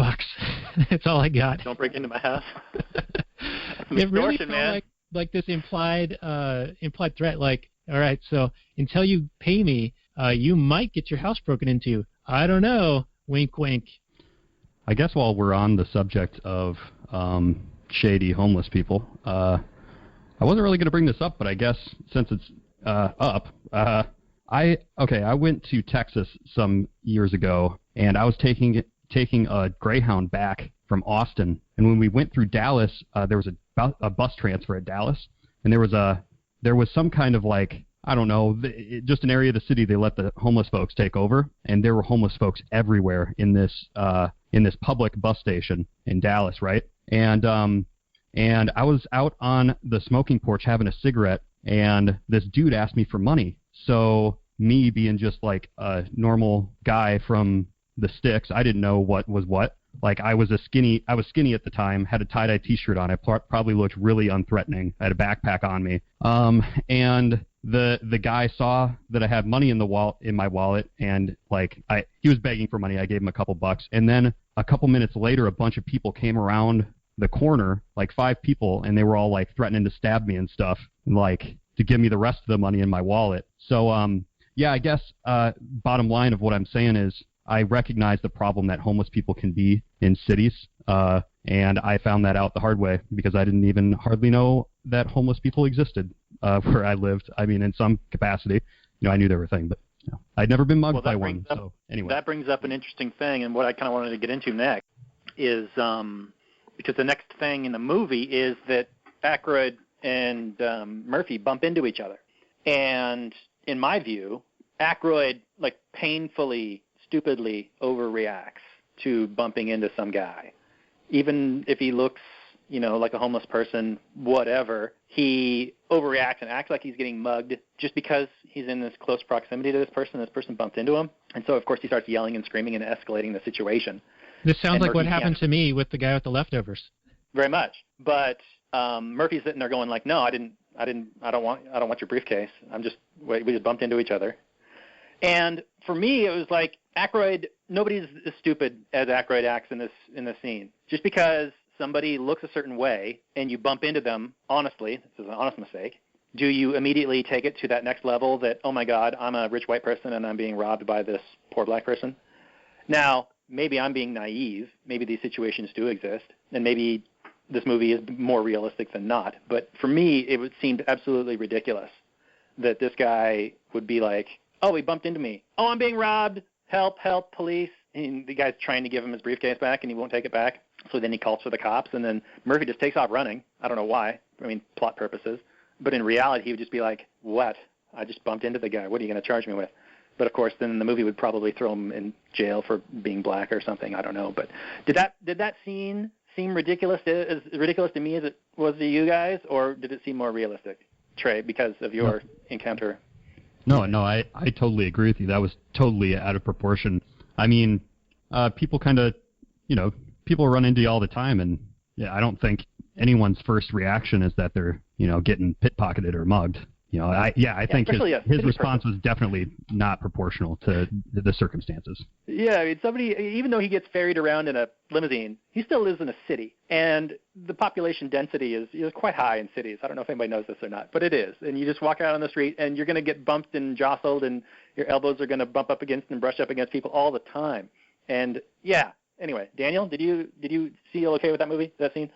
That's all I got. Don't break into my house. It really felt like this implied threat. Like, all right, so until you pay me, you might get your house broken into. I don't know. Wink, wink. I guess while we're on the subject of shady homeless people, I wasn't really going to bring this up, but I guess since it's up, I went to Texas some years ago, and I was taking a Greyhound back from Austin, and when we went through Dallas, there was a bus transfer at Dallas, and there was some kind of like, I don't know, just an area of the city they let the homeless folks take over, and there were homeless folks everywhere in this public bus station in Dallas, right? And I was out on the smoking porch having a cigarette, and this dude asked me for money. So me being just like a normal guy from the sticks, I didn't know what was what. Like I was skinny at the time, had a tie-dye t-shirt on. I probably looked really unthreatening. I had a backpack on me. And the guy saw that I had money in my wallet, and like he was begging for money. I gave him a couple bucks, and then a couple minutes later, a bunch of people came around the corner, like 5 people, and they were all like threatening to stab me and stuff, and like to give me the rest of the money in my wallet. So yeah, I guess bottom line of what I'm saying is I recognize the problem that homeless people can be in cities, and I found that out the hard way because I didn't even hardly know that homeless people existed where I lived. I mean, in some capacity, I knew they were a thing, but I'd never been mugged by one. So anyway, that brings up an interesting thing, and what I kind of wanted to get into next is because the next thing in the movie is that Aykroyd and Murphy bump into each other, and in my view, Aykroyd painfully, stupidly overreacts to bumping into some guy, even if he looks like a homeless person, whatever. He overreacts and acts like he's getting mugged just because he's in this close proximity to this person. This person bumped into him. And so, of course, he starts yelling and screaming and escalating the situation. This sounds like what happened to me with the guy with the leftovers. Very much. But Murphy's sitting there going no, I don't want your briefcase. We just bumped into each other. And for me, it was like Aykroyd, nobody's as stupid as Aykroyd acts in this scene. Just because somebody looks a certain way and you bump into them honestly, this is an honest mistake, do you immediately take it to that next level that, oh my God, I'm a rich white person and I'm being robbed by this poor black person? Now, maybe I'm being naive. Maybe these situations do exist, and maybe this movie is more realistic than not. But for me, it seemed absolutely ridiculous that this guy would be like, oh, he bumped into me. Oh, I'm being robbed. Help, help, police. And the guy's trying to give him his briefcase back, and he won't take it back. So then he calls for the cops, and then Murphy just takes off running. I don't know why. I mean, plot purposes. But in reality, he would just be like, what? I just bumped into the guy. What are you going to charge me with? But, of course, then the movie would probably throw him in jail for being black or something. I don't know. But did that scene seem ridiculous, as ridiculous to me as it was to you guys, or did it seem more realistic, Trey, because of your encounter? No, I totally agree with you. That was totally out of proportion. I mean, people kind of, people run into you all the time, and I don't think anyone's first reaction is that they're, getting pickpocketed or mugged. I think his response was definitely not proportional to the circumstances. Yeah, I mean, somebody, even though he gets ferried around in a limousine, he still lives in a city, and the population density is quite high in cities. I don't know if anybody knows this or not, but it is. And you just walk out on the street, and you're going to get bumped and jostled, and your elbows are going to bump up against and brush up against people all the time. And anyway, Daniel, did you feel okay with that movie, that scene?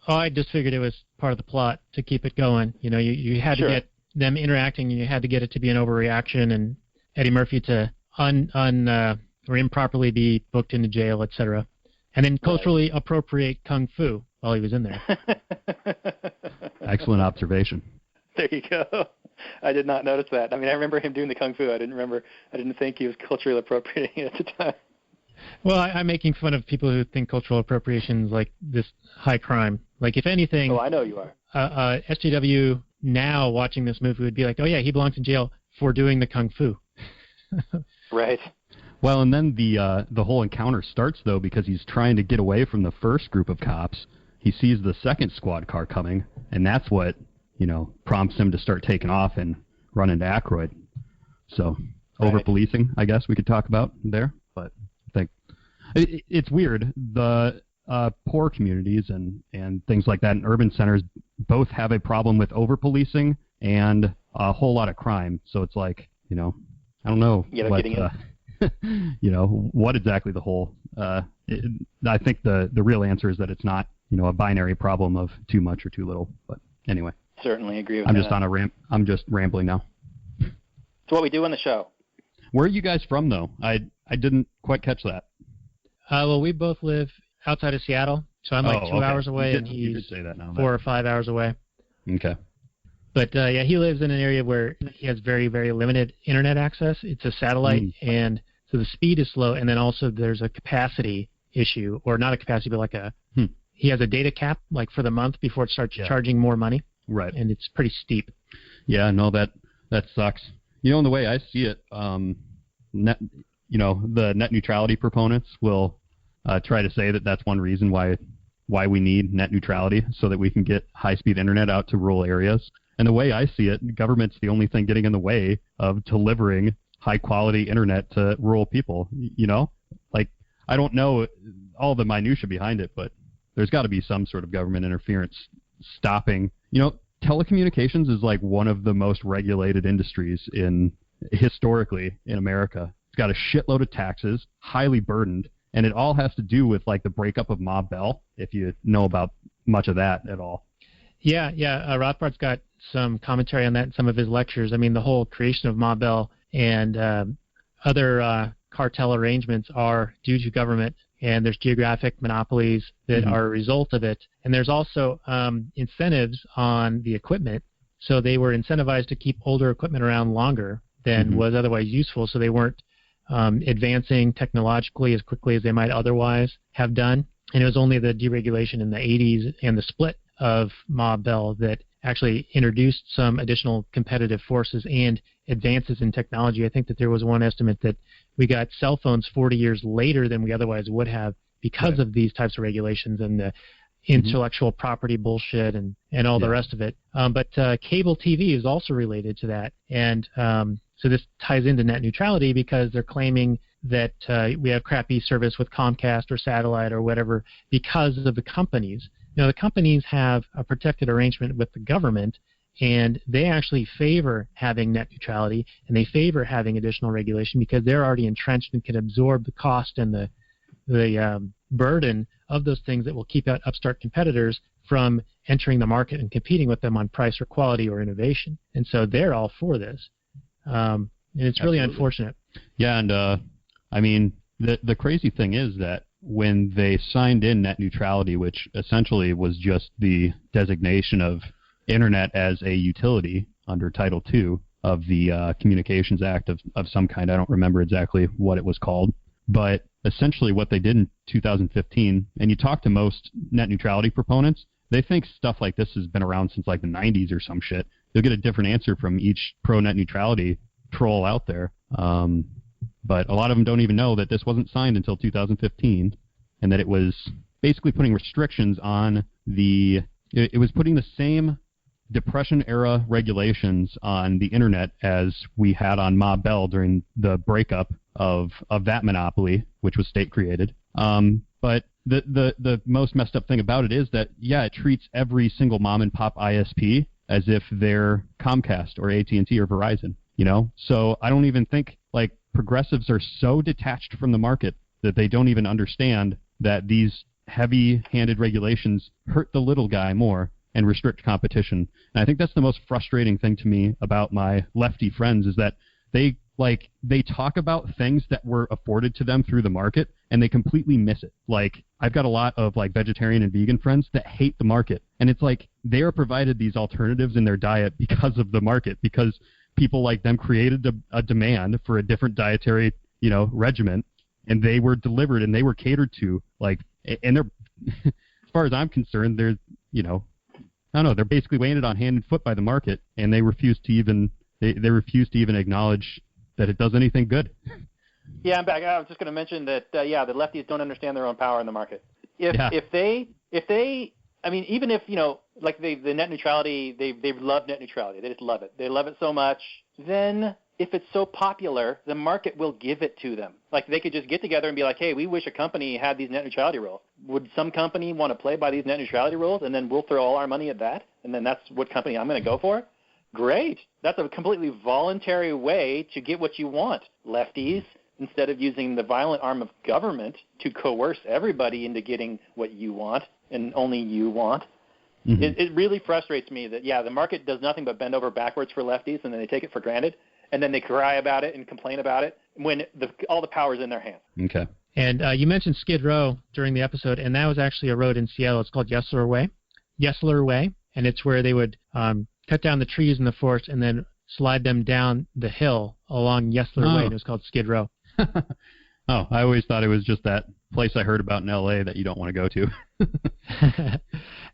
Oh, I just figured it was part of the plot to keep it going. You had to get them interacting, and you had to get it to be an overreaction, and Eddie Murphy to or improperly be booked into jail, etc. And then culturally appropriate kung fu while he was in there. Excellent observation. There you go. I did not notice that. I mean, I remember him doing the kung fu. I didn't think he was culturally appropriating it at the time. Well, I'm making fun of people who think cultural appropriation is like this high crime. Like, if anything... Oh, I know you are. SJW now watching this movie would be like, oh, yeah, he belongs in jail for doing the kung fu. Right. Well, and then the whole encounter starts, though, because he's trying to get away from the first group of cops. He sees the second squad car coming, and that's what, prompts him to start taking off and run into Aykroyd. So, over-policing, I guess we could talk about there. But I think it's weird. The poor communities and things like that in urban centers both have a problem with over-policing and a whole lot of crime. So it's like, I don't know what exactly the whole. I think the real answer is that it's not, a binary problem of too much or too little. But anyway, certainly agree with that. I'm just rambling now. It's what we do on the show. Where are you guys from, though? I didn't quite catch that. Well, we both live outside of Seattle, so I'm 2 hours away, and he's 4 or 5 hours away. Okay. But, he lives in an area where he has very, very limited internet access. It's a satellite, and so the speed is slow, and then also there's a capacity issue, or not a capacity, but like he has a data cap, like for the month before it starts charging more money. Right. And it's pretty steep. Yeah, no, that sucks. In the way I see it, the net neutrality proponents will try to say that that's one reason why we need net neutrality, so that we can get high-speed internet out to rural areas. And the way I see it, government's the only thing getting in the way of delivering high-quality internet to rural people. Like, I don't know all the minutia behind it, but there's got to be some sort of government interference stopping. Telecommunications is like one of the most regulated industries historically in America. It's got a shitload of taxes, highly burdened, and it all has to do with like the breakup of Ma Bell, if you know about much of that at all. Yeah. Rothbard's got some commentary on that in some of his lectures. I mean, the whole creation of Ma Bell and other cartel arrangements are due to government, and there's geographic monopolies that are a result of it. And there's also incentives on the equipment. So they were incentivized to keep older equipment around longer than was otherwise useful, so they weren't advancing technologically as quickly as they might otherwise have done. And it was only the deregulation in the 80s and the split of Ma Bell that actually introduced some additional competitive forces and advances in technology. I think that there was one estimate that we got cell phones 40 years later than we otherwise would have because of these types of regulations and the intellectual property bullshit and all the rest of it. But cable TV is also related to that. And so this ties into net neutrality because they're claiming that we have crappy service with Comcast or satellite or whatever because of the companies. Now, the companies have a protected arrangement with the government, and they actually favor having net neutrality, and they favor having additional regulation because they're already entrenched and can absorb the cost and the burden of those things that will keep out upstart competitors from entering the market and competing with them on price or quality or innovation. And so they're all for this. And it's really unfortunate. Yeah, and I mean, the crazy thing is that when they signed in net neutrality, which essentially was just the designation of Internet as a utility under Title II of the Communications Act of some kind. I don't remember exactly what it was called. But essentially what they did in 2015, and you talk to most net neutrality proponents, they think stuff like this has been around since like the 90s or some shit. You'll get a different answer from each pro-net neutrality troll out there. But a lot of them don't even know that this wasn't signed until 2015 and that it was basically putting restrictions on it was putting the same Depression-era regulations on the Internet as we had on Ma Bell during the breakup of that monopoly, which was state-created. But the most messed up thing about it is that, it treats every single mom-and-pop ISP as if they're Comcast or AT&T or Verizon, So I don't even think, progressives are so detached from the market that they don't even understand that these heavy-handed regulations hurt the little guy more and restrict competition. And I think that's the most frustrating thing to me about my lefty friends is that they talk about things that were afforded to them through the market and they completely miss it. I've got a lot of vegetarian and vegan friends that hate the market, and it's they are provided these alternatives in their diet because of the market, because people like them created a demand for a different dietary regimen, and they were delivered and they were catered to, and they're as far as I'm concerned, they're I don't know, they're basically weighing it on hand and foot by the market, and they refuse to even acknowledge that it does anything good. Yeah, I'm back. I was just going to mention that the lefties don't understand their own power in the market. If they I mean, even if the net neutrality, they love net neutrality. They just love it. They love it so much. Then if it's so popular, the market will give it to them. They could just get together and be like, hey, we wish a company had these net neutrality rules. Would some company want to play by these net neutrality rules, and then we'll throw all our money at that, and then that's what company I'm going to go for? Great. That's a completely voluntary way to get what you want, lefties, instead of using the violent arm of government to coerce everybody into getting what you want and only you want. Mm-hmm. It really frustrates me that, the market does nothing but bend over backwards for lefties, and then they take it for granted. And then they cry about it and complain about it when all the power is in their hands. Okay. And you mentioned Skid Row during the episode, and that was actually a road in Seattle. It's called Yesler Way, and it's where they would cut down the trees in the forest and then slide them down the hill along Yesler Way, and it was called Skid Row. Oh, I always thought it was just that place I heard about in L.A. that you don't want to go to.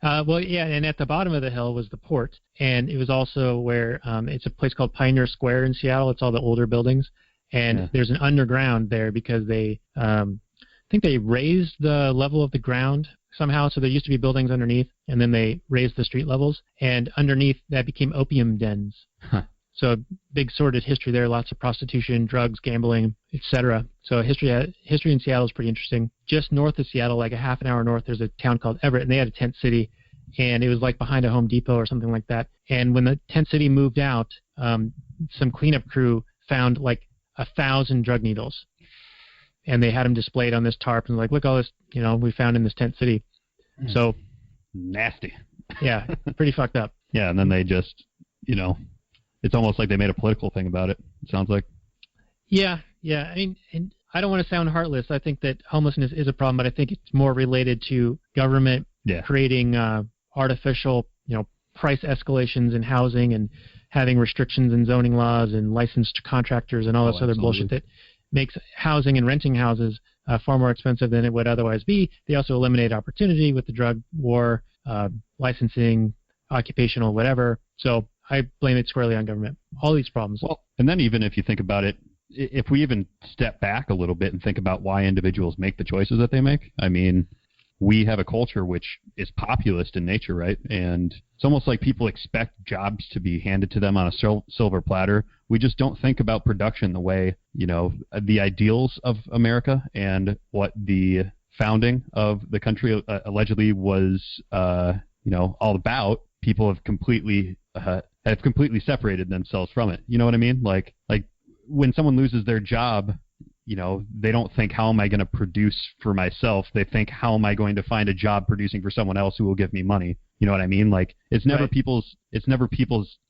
And at the bottom of the hill was the port, and it was also where it's a place called Pioneer Square in Seattle. It's all the older buildings, and there's an underground there because they think they raised the level of the ground somehow, so there used to be buildings underneath, and then they raised the street levels, and underneath that became opium dens. Huh. So big sordid history there, lots of prostitution, drugs, gambling, etc. So history in Seattle is pretty interesting. Just north of Seattle, like a half an hour north, there's a town called Everett, and they had a tent city, and it was behind a Home Depot or something like that. And when the tent city moved out, some cleanup crew found 1,000 drug needles. And they had them displayed on this tarp and like, look, all this, we found in this tent city. So nasty. Yeah, pretty fucked up. Yeah, and then they just, it's almost like they made a political thing about it. It sounds like. Yeah. I mean, and I don't want to sound heartless. I think that homelessness is a problem, but I think it's more related to government creating artificial, price escalations in housing and having restrictions in zoning laws and licensed contractors and all this other bullshit that makes housing and renting houses far more expensive than it would otherwise be. They also eliminate opportunity with the drug war, licensing, occupational, whatever. So I blame it squarely on government. All these problems. Well, and then even if you think about it, if we even step back a little bit and think about why individuals make the choices that they make, I mean, we have a culture which is populist in nature, right? And it's almost like people expect jobs to be handed to them on a silver platter. We just don't think about production the way, the ideals of America and what the founding of the country allegedly was, all about. People have completely separated themselves from it. You know what I mean? Like when someone loses their job, they don't think, how am I going to produce for myself? They think, how am I going to find a job producing for someone else who will give me money? You know what I mean? Like it's never people's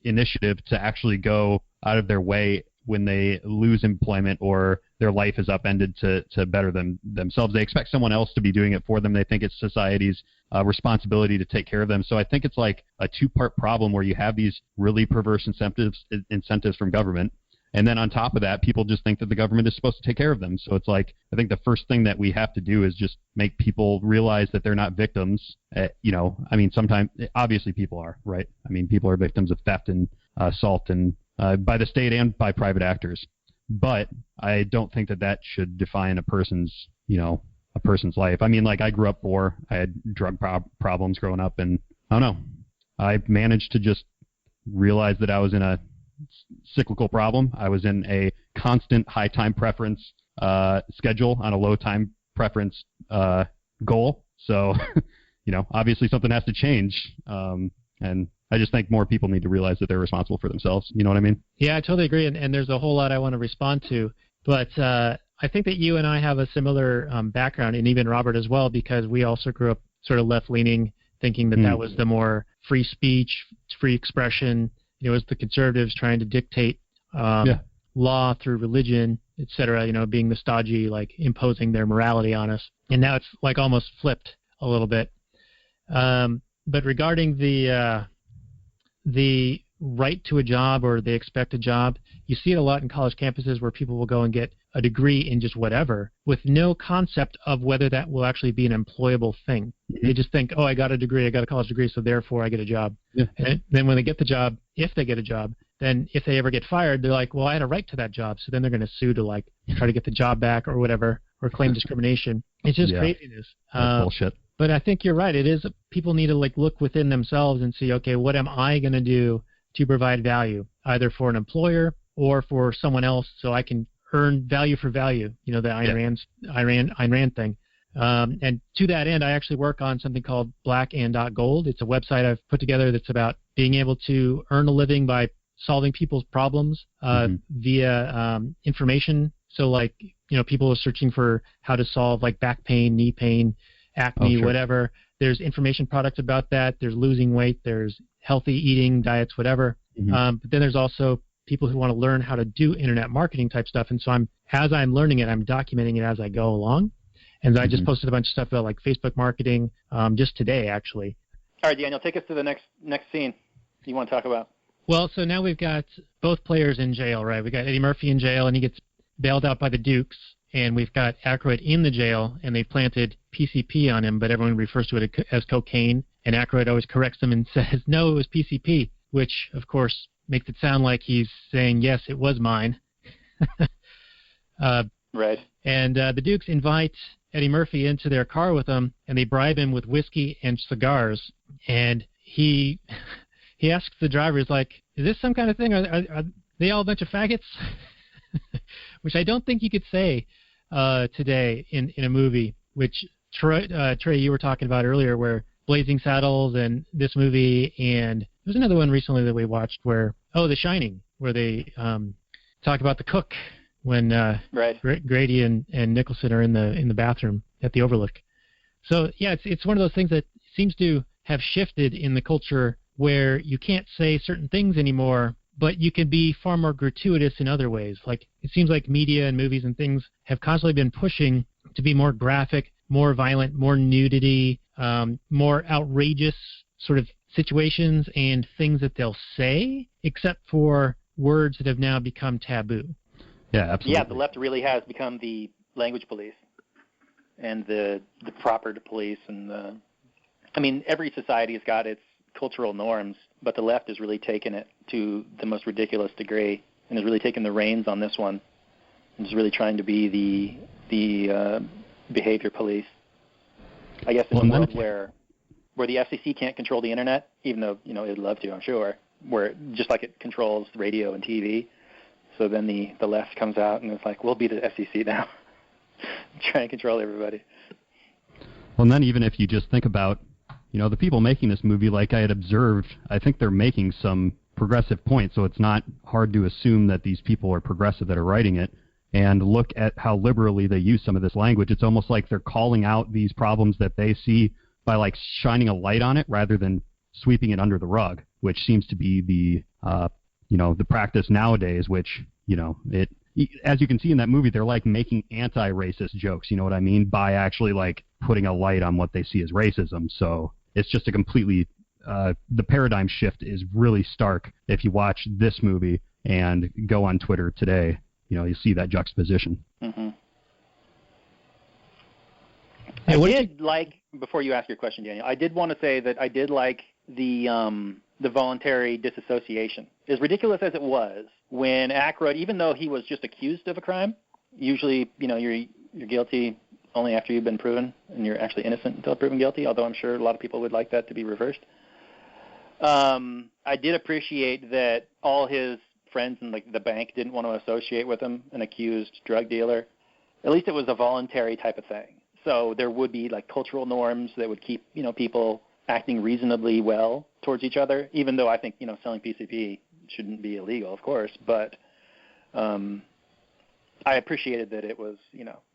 initiative to actually go out of their way when they lose employment or their life is upended to better themselves. They expect someone else to be doing it for them. They think it's society's responsibility to take care of them. So I think it's like a two-part problem where you have these really perverse incentives from government. And then on top of that, people just think that the government is supposed to take care of them. So it's like, I think the first thing that we have to do is just make people realize that they're not victims. Sometimes, obviously people are, right? I mean, people are victims of theft and assault and by the state and by private actors. But I don't think that should define a person's life. I mean, like I grew up poor. I had drug problems growing up, and I don't know. I managed to just realize that I was in a cyclical problem. I was in a constant high time preference schedule on a low time preference goal. So, obviously something has to change. And I just think more people need to realize that they're responsible for themselves. You know what I mean? Yeah, I totally agree. And there's a whole lot I want to respond to. But I think that you and I have a similar background, and even Robert as well, because we also grew up sort of left-leaning, thinking that was the more free speech, free expression. It was the conservatives trying to dictate law through religion, et cetera, being the stodgy, like imposing their morality on us. And now it's like almost flipped a little bit. But regarding the right to a job or they expect a job, you see it a lot in college campuses where people will go and get a degree in just whatever with no concept of whether that will actually be an employable thing. They just think, oh, I got a degree, I got a college degree, so therefore I get a job. Yeah. And then when they get the job, if they get a job, then if they ever get fired, they're like, well, I had a right to that job, so then they're going to sue to like try to get the job back or whatever, or claim discrimination. It's just craziness. That's bullshit. But I think you're right. It is, people need to like look within themselves and see, okay, what am I going to do to provide value, either for an employer or for someone else, so I can earn value for value, the Ayn Rand thing. And to that end, I actually work on something called blackand.gold. It's a website I've put together that's about being able to earn a living by solving people's problems via information. So like, people are searching for how to solve like back pain, knee pain, acne, whatever. There's information products about that. There's losing weight. There's healthy eating, diets, whatever. But then there's also people who want to learn how to do internet marketing type stuff. And so as I'm learning it, I'm documenting it as I go along. And I just posted a bunch of stuff about like Facebook marketing just today, actually. All right, Daniel, take us to the next scene you want to talk about. Well, so now we've got both players in jail, right? We got Eddie Murphy in jail, and he gets bailed out by the Dukes. And we've got Aykroyd in the jail, and they planted PCP on him, but everyone refers to it as cocaine. And Aykroyd always corrects them and says, no, it was PCP, which, of course, makes it sound like he's saying, yes, it was mine. Right. And the Dukes invite Eddie Murphy into their car with them, and they bribe him with whiskey and cigars. And he asks the driver, he's like, is this some kind of thing? Are they all a bunch of faggots? Which I don't think you could say today in a movie, which Trey, you were talking about earlier, where Blazing Saddles and this movie, and there's another one recently that we watched where, The Shining, where they talk about the cook when right. Grady and Nicholson are in the bathroom at the Overlook. So yeah, it's one of those things that seems to have shifted in the culture where you can't say certain things anymore, but you can be far more gratuitous in other ways. Like it seems like media and movies and things have constantly been pushing to be more graphic, more violent, more nudity, more outrageous sort of situations and things that they'll say, except for words that have now become taboo. Yeah, absolutely. Yeah, the left really has become the language police and the proper police. And I mean, every society has got its cultural norms, but the left has really taken it to the most ridiculous degree and has really taken the reins on this one and is really trying to be the behavior police. I guess in a world where the FCC can't control the internet, even though it'd love to, I'm sure, where just like it controls radio and TV. So then the left comes out and it's like, we'll be the FCC now, try and control everybody. Well, and then even if you just think about, the people making this movie, like I had observed, I think they're making some progressive points, so it's not hard to assume that these people are progressive that are writing it. And look at how liberally they use some of this language. It's almost like they're calling out these problems that they see by like shining a light on it rather than sweeping it under the rug, which seems to be the practice nowadays, which, as you can see in that movie, they're like making anti-racist jokes, you know what I mean, by actually like putting a light on what they see as racism. So it's just a completely, the paradigm shift is really stark. If you watch this movie and go on Twitter today, you see that juxtaposition. Mm-hmm. Hey, before you ask your question, Daniel, I did want to say that I did like the voluntary disassociation. As ridiculous as it was, when Aykroyd, even though he was just accused of a crime, usually, you're guilty only after you've been proven, and you're actually innocent until proven guilty, although I'm sure a lot of people would like that to be reversed. I did appreciate that all his friends in the bank didn't want to associate with him, an accused drug dealer. At least it was a voluntary type of thing. So there would be cultural norms that would keep people acting reasonably well towards each other, even though I think selling PCP shouldn't be illegal, of course. But I appreciated that it was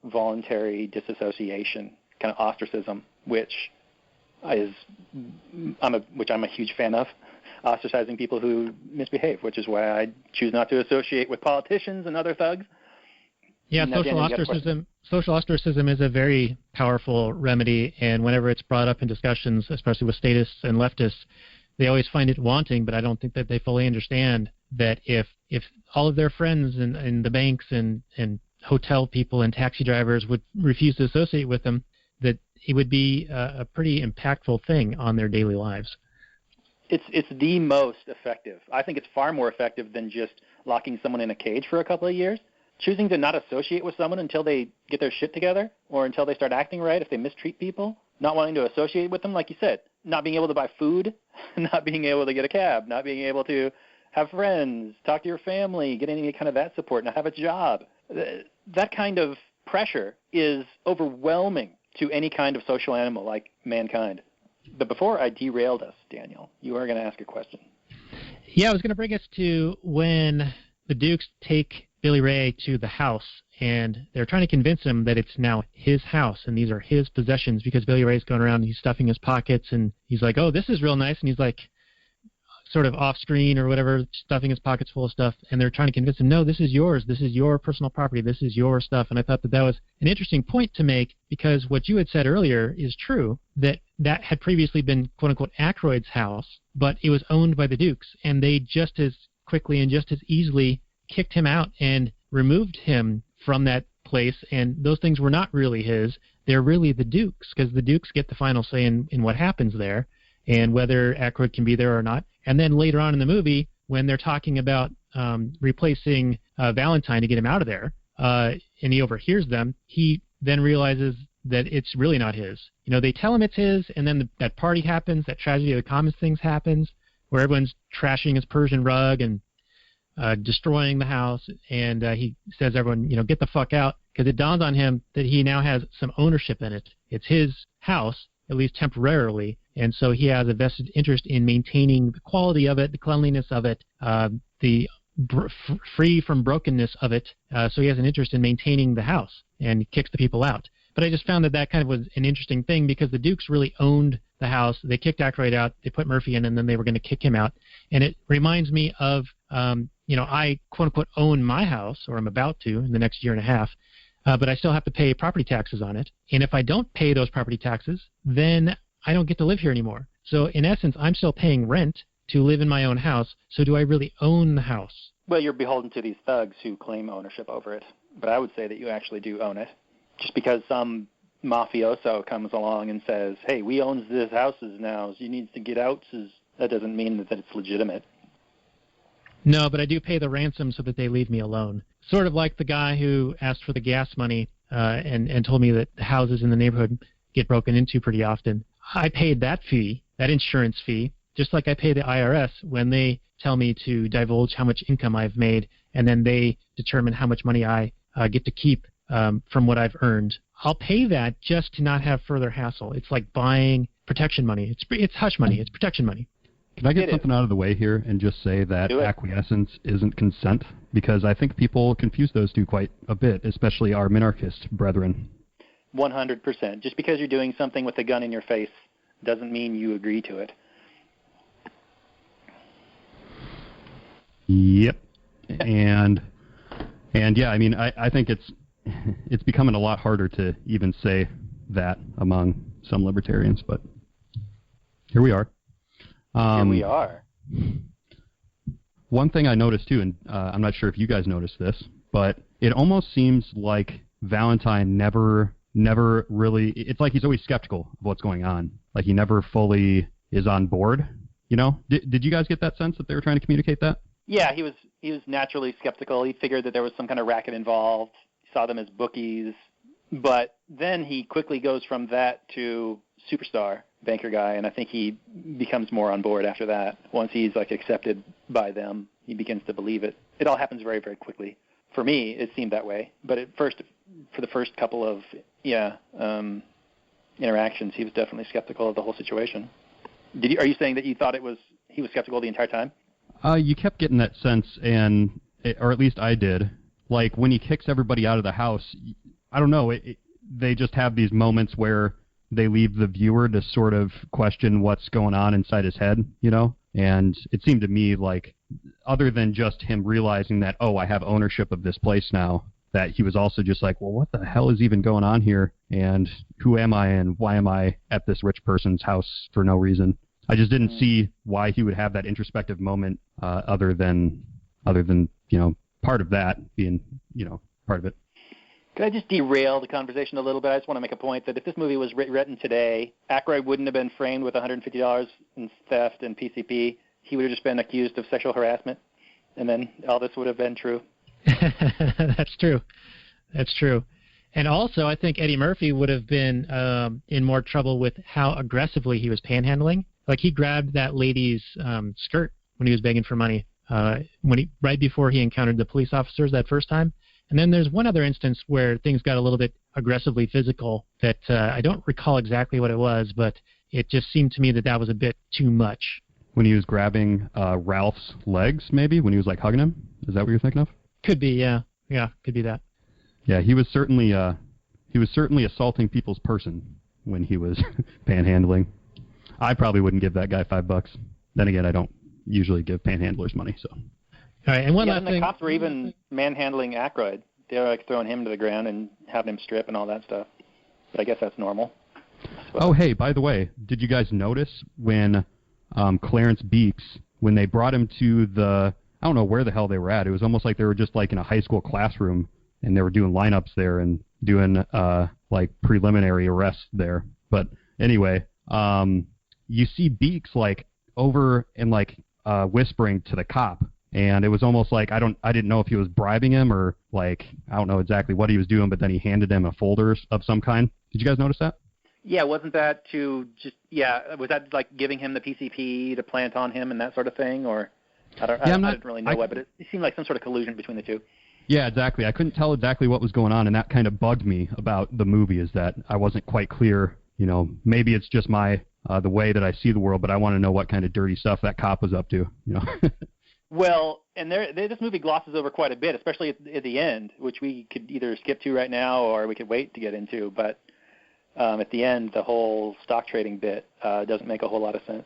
voluntary disassociation, kind of ostracism, which I'm a huge fan of, ostracizing people who misbehave, which is why I choose not to associate with politicians and other thugs. Yeah, social ostracism is a very powerful remedy, and whenever it's brought up in discussions, especially with statists and leftists, they always find it wanting, but I don't think that they fully understand that if all of their friends in the banks and hotel people and taxi drivers would refuse to associate with them, that it would be a pretty impactful thing on their daily lives. It's the most effective. I think it's far more effective than just locking someone in a cage for a couple of years. Choosing to not associate with someone until they get their shit together or until they start acting right, if they mistreat people, not wanting to associate with them, like you said, not being able to buy food, not being able to get a cab, not being able to have friends, talk to your family, get any kind of that support, not have a job. That kind of pressure is overwhelming to any kind of social animal like mankind. But before I derailed us, Daniel, you are going to ask a question. Yeah, I was going to bring us to when the Dukes take Billy Ray to the house, and they're trying to convince him that it's now his house and these are his possessions, because Billy Ray's going around and he's stuffing his pockets, and he's like, oh, this is real nice, and he's like sort of off screen or whatever, stuffing his pockets full of stuff, and they're trying to convince him, no, this is yours, this is your personal property, this is your stuff. And I thought that was an interesting point to make, because what you had said earlier is true, that had previously been quote-unquote Aykroyd's house, but it was owned by the Dukes, and they just as quickly and just as easily kicked him out and removed him from that place, and those things were not really his. They're really the Dukes, because the Dukes get the final say in what happens there and whether Aykroyd can be there or not. And then later on in the movie, when they're talking about replacing Valentine to get him out of there, and he overhears them, he then realizes that it's really not his. They tell him it's his, and then that party happens, that tragedy of the commons things happens, where everyone's trashing his Persian rug and destroying the house, and he says, everyone, get the fuck out, because it dawns on him that he now has some ownership in it. It's his house, at least temporarily, and so he has a vested interest in maintaining the quality of it, the cleanliness of it, the free from brokenness of it, so he has an interest in maintaining the house and kicks the people out. But I just found that kind of was an interesting thing because the Dukes really owned the house. They kicked Aykroyd out, they put Murphy in, and then they were going to kick him out. And it reminds me of, I quote-unquote own my house, or I'm about to in the next year and a half, but I still have to pay property taxes on it. And if I don't pay those property taxes, then I don't get to live here anymore. So in essence, I'm still paying rent to live in my own house. So do I really own the house? Well, you're beholden to these thugs who claim ownership over it. But I would say that you actually do own it. Just because some mafioso comes along and says, hey, we owns this houses now, so you need to get out, that doesn't mean that it's legitimate. No, but I do pay the ransom so that they leave me alone. Sort of like the guy who asked for the gas money and told me that houses in the neighborhood get broken into pretty often. I paid that fee, that insurance fee, just like I pay the IRS when they tell me to divulge how much income I've made, and then they determine how much money I get to keep from what I've earned. I'll pay that just to not have further hassle. It's like buying protection money. It's hush money. It's protection money. Can I get something out of the way here and just say that acquiescence isn't consent? Because I think people confuse those two quite a bit, especially our minarchist brethren. 100%. Just because you're doing something with a gun in your face doesn't mean you agree to it. Yep. And yeah, I mean, I think it's becoming a lot harder to even say that among some libertarians, but here we are. Here we are. One thing I noticed too, and I'm not sure if you guys noticed this, but it almost seems like Valentine never really, it's like he's always skeptical of what's going on. Like he never fully is on board, you know? Did you guys get that sense that they were trying to communicate that? Yeah, he was naturally skeptical. He figured that there was some kind of racket involved. He saw them as bookies. But then he quickly goes from that to superstar banker guy, and I think he becomes more on board after that. Once he's like accepted by them, he begins to believe it. It all happens very, very quickly. For me, it seemed that way. But for the first couple of interactions, he was definitely skeptical of the whole situation. Are you saying that you thought he was skeptical the entire time? You kept getting that sense, or at least I did. Like when he kicks everybody out of the house, I don't know. They just have these moments where they leave the viewer to sort of question what's going on inside his head, you know? And it seemed to me like, other than just him realizing that, oh, I have ownership of this place now, that he was also just like, well, what the hell is even going on here? And who am I and why am I at this rich person's house for no reason? I just didn't see why he would have that introspective moment other than, part of that being, part of it. Could I just derail the conversation a little bit? I just want to make a point that if this movie was written today, Aykroyd wouldn't have been framed with $150 in theft and PCP. He would have just been accused of sexual harassment, and then all this would have been true. That's true. That's true. And also, I think Eddie Murphy would have been in more trouble with how aggressively he was panhandling. Like he grabbed that lady's skirt when he was begging for money, right before he encountered the police officers that first time. And then there's one other instance where things got a little bit aggressively physical that I don't recall exactly what it was, but it just seemed to me that was a bit too much. When he was grabbing Ralph's legs, maybe, when he was like hugging him? Is that what you're thinking of? Could be, yeah. Yeah, could be that. Yeah, he was certainly assaulting people's person when he was panhandling. I probably wouldn't give that guy $5. Then again, I don't usually give panhandlers money, so. All right, and one last thing. thing. The cops were even manhandling Aykroyd. They were like throwing him to the ground and having him strip and all that stuff. But I guess that's normal. Oh, hey, by the way, did you guys notice when Clarence Beeks, when they brought him to I don't know where the hell they were at. It was almost like they were just like in a high school classroom, and they were doing lineups there and doing like preliminary arrests there. But anyway, you see Beeks like over and like whispering to the cop. And it was almost like I didn't know if he was bribing him or like I don't know exactly what he was doing, but then he handed him a folder of some kind. Did you guys notice that? Yeah, wasn't that was that like giving him the PCP to plant on him and that sort of thing, or I didn't really know what, but it seemed like some sort of collusion between the two. Yeah, exactly. I couldn't tell exactly what was going on, and that kind of bugged me about the movie is that I wasn't quite clear. Maybe it's just my the way that I see the world, but I want to know what kind of dirty stuff that cop was up to. Well, and this movie glosses over quite a bit, especially at the end, which we could either skip to right now or we could wait to get into. But at the end, the whole stock trading bit doesn't make a whole lot of sense.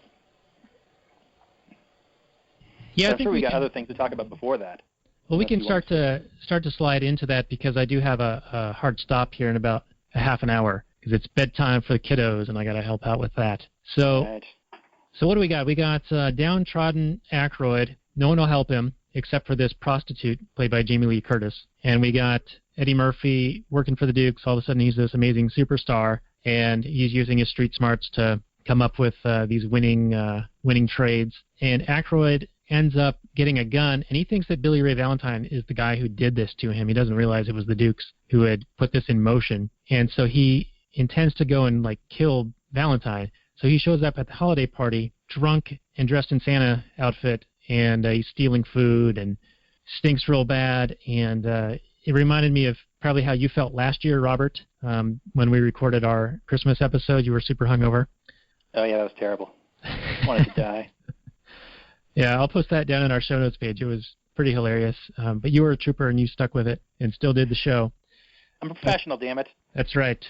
Yeah, so I think we got other things to talk about before that. Well, we can start to slide into that because I do have a hard stop here in about a half an hour because it's bedtime for the kiddos and I got to help out with that. So, right. So what do we got? We got downtrodden Aykroyd. No one will help him except for this prostitute played by Jamie Lee Curtis. And we got Eddie Murphy working for the Dukes. All of a sudden he's this amazing superstar and he's using his street smarts to come up with these winning trades. And Aykroyd ends up getting a gun, and he thinks that Billy Ray Valentine is the guy who did this to him. He doesn't realize it was the Dukes who had put this in motion. And so he intends to go and, kill Valentine. So he shows up at the holiday party, drunk and dressed in Santa outfit, and he's stealing food and stinks real bad. And it reminded me of probably how you felt last year, Robert, when we recorded our Christmas episode. You were super hungover. Oh, yeah, that was terrible. Wanted to die. Yeah, I'll post that down on our show notes page. It was pretty hilarious. But you were a trooper, and you stuck with it and still did the show. I'm a professional, damn it. That's right.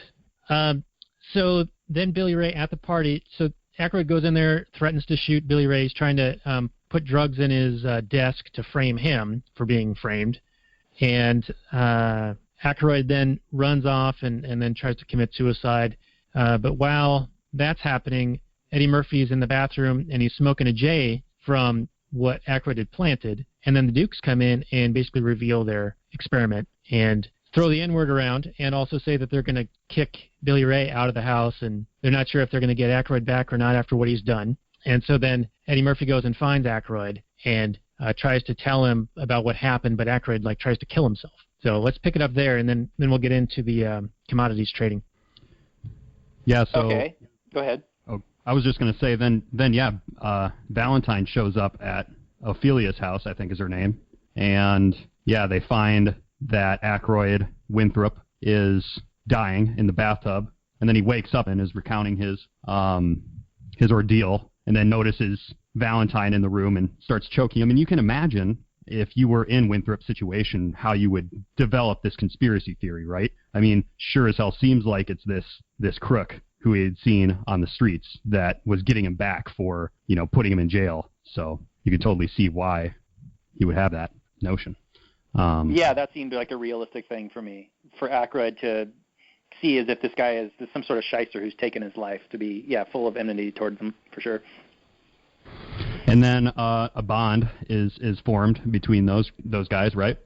So then Billy Ray at the party. So Aykroyd goes in there, threatens to shoot Billy Ray. He's trying to put drugs in his desk to frame him for being framed. And Aykroyd then runs off and then tries to commit suicide. But while that's happening, Eddie Murphy's in the bathroom, and he's smoking a J from what Aykroyd had planted. And then the Dukes come in and basically reveal their experiment and throw the N-word around and also say that they're going to kick Billy Ray out of the house, and they're not sure if they're going to get Aykroyd back or not after what he's done. And so then Eddie Murphy goes and finds Aykroyd and tries to tell him about what happened, but Aykroyd tries to kill himself. So let's pick it up there, and then we'll get into the commodities trading. Yeah. So okay, go ahead. Oh, I was just going to say then Valentine shows up at Ophelia's house, I think is her name, and yeah, they find that Aykroyd Winthrop is dying in the bathtub, and then he wakes up and is recounting his ordeal, and then notices Valentine in the room and starts choking him. And you can imagine if you were in Winthrop's situation how you would develop this conspiracy theory, right? I mean, sure as hell seems like it's this crook who he had seen on the streets that was getting him back for, putting him in jail. So you could totally see why he would have that notion. Yeah, that seemed like a realistic thing for me, for Aykroyd to see as if this guy is some sort of shyster who's taken his life, to be, full of enmity towards him, for sure. And then a bond is formed between those guys, right?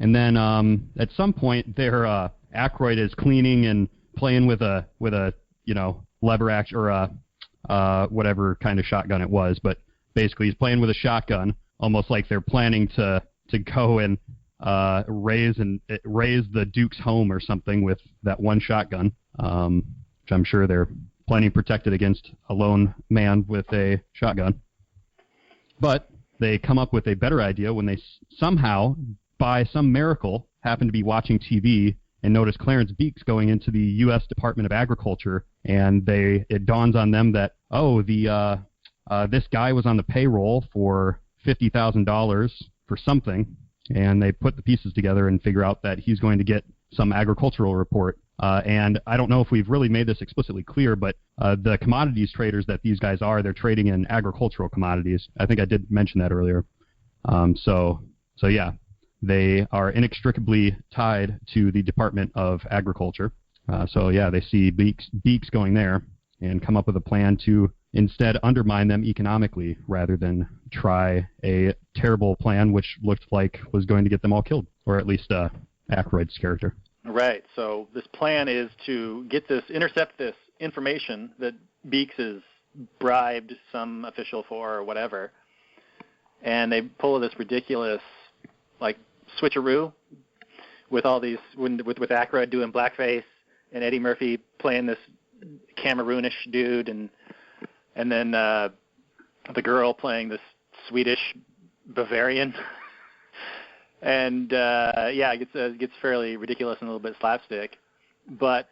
And then at some point there, Aykroyd is cleaning and playing with a lever action or whatever kind of shotgun it was, but basically he's playing with a shotgun, almost like they're planning to go and raise the Duke's home or something with that one shotgun, which I'm sure they're plenty protected against a lone man with a shotgun. But they come up with a better idea when they somehow, by some miracle, happen to be watching TV and notice Clarence Beeks going into the U.S. Department of Agriculture, and it dawns on them that, this guy was on the payroll for $50,000 for something, and they put the pieces together and figure out that he's going to get some agricultural report. And I don't know if we've really made this explicitly clear, but the commodities traders that these guys are, they're trading in agricultural commodities. I think I did mention that earlier. So yeah, they are inextricably tied to the Department of Agriculture. So yeah, they see Beeks going there and come up with a plan to instead undermine them economically rather than try a terrible plan which looked like was going to get them all killed, or at least Aykroyd's character. Right. So this plan is to intercept this information that Beeks has bribed some official for or whatever, and they pull this ridiculous switcheroo with all these with Aykroyd doing blackface and Eddie Murphy playing this Cameroonish dude, and then the girl playing this Swedish Bavarian. And it gets fairly ridiculous and a little bit slapstick. But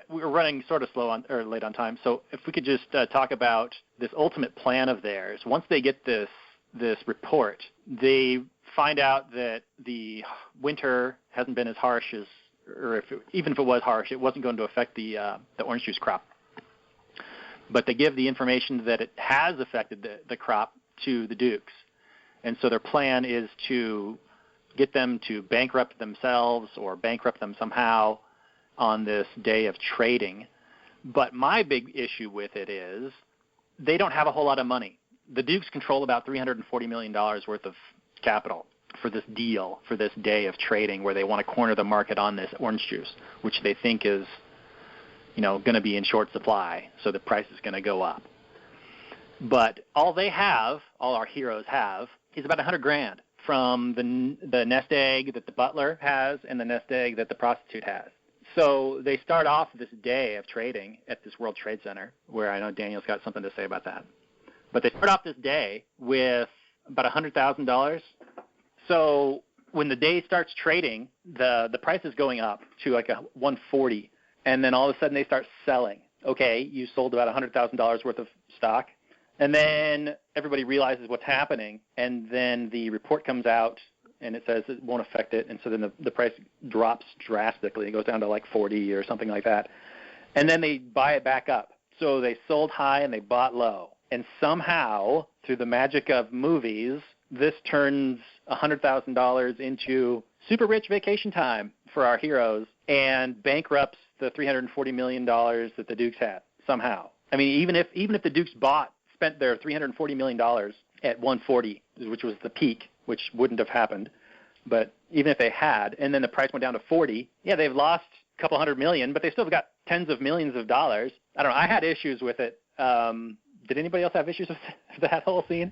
we're running sort of late on time. So if we could just talk about this ultimate plan of theirs. Once they get this this report, they find out that the winter hasn't been as harsh as, or even if it was harsh, it wasn't going to affect the orange juice crop. But they give the information that it has affected the crop to the Dukes. And so their plan is to get them to bankrupt themselves or bankrupt them somehow on this day of trading. But my big issue with it is they don't have a whole lot of money. The Dukes control about $340 million worth of capital for this deal, for this day of trading where they want to corner the market on this orange juice, which they think is, going to be in short supply, so the price is going to go up. But all our heroes have, is about $100,000 from the nest egg that the butler has and the nest egg that the prostitute has. So they start off this day of trading at this World Trade Center, where I know Daniel's got something to say about that. But they start off this day with about $100,000. So when the day starts trading, the price is going up to like a 140, and then all of a sudden they start selling. Okay, you sold about $100,000 worth of stock, and then everybody realizes what's happening, and then the report comes out, and it says it won't affect it, and so then the price drops drastically. It goes down to like 40 or something like that, and then they buy it back up. So they sold high and they bought low, and somehow, through the magic of movies, this turns $100,000 into super rich vacation time for our heroes and bankrupts the $340 million that the Dukes had somehow. I mean, even if the Dukes spent their $340 million at 140, which was the peak, which wouldn't have happened, but even if they had, and then the price went down to 40, yeah, they've lost a couple $100 million, but they still got tens of millions of dollars. I don't know. I had issues with it. Did anybody else have issues with that whole scene?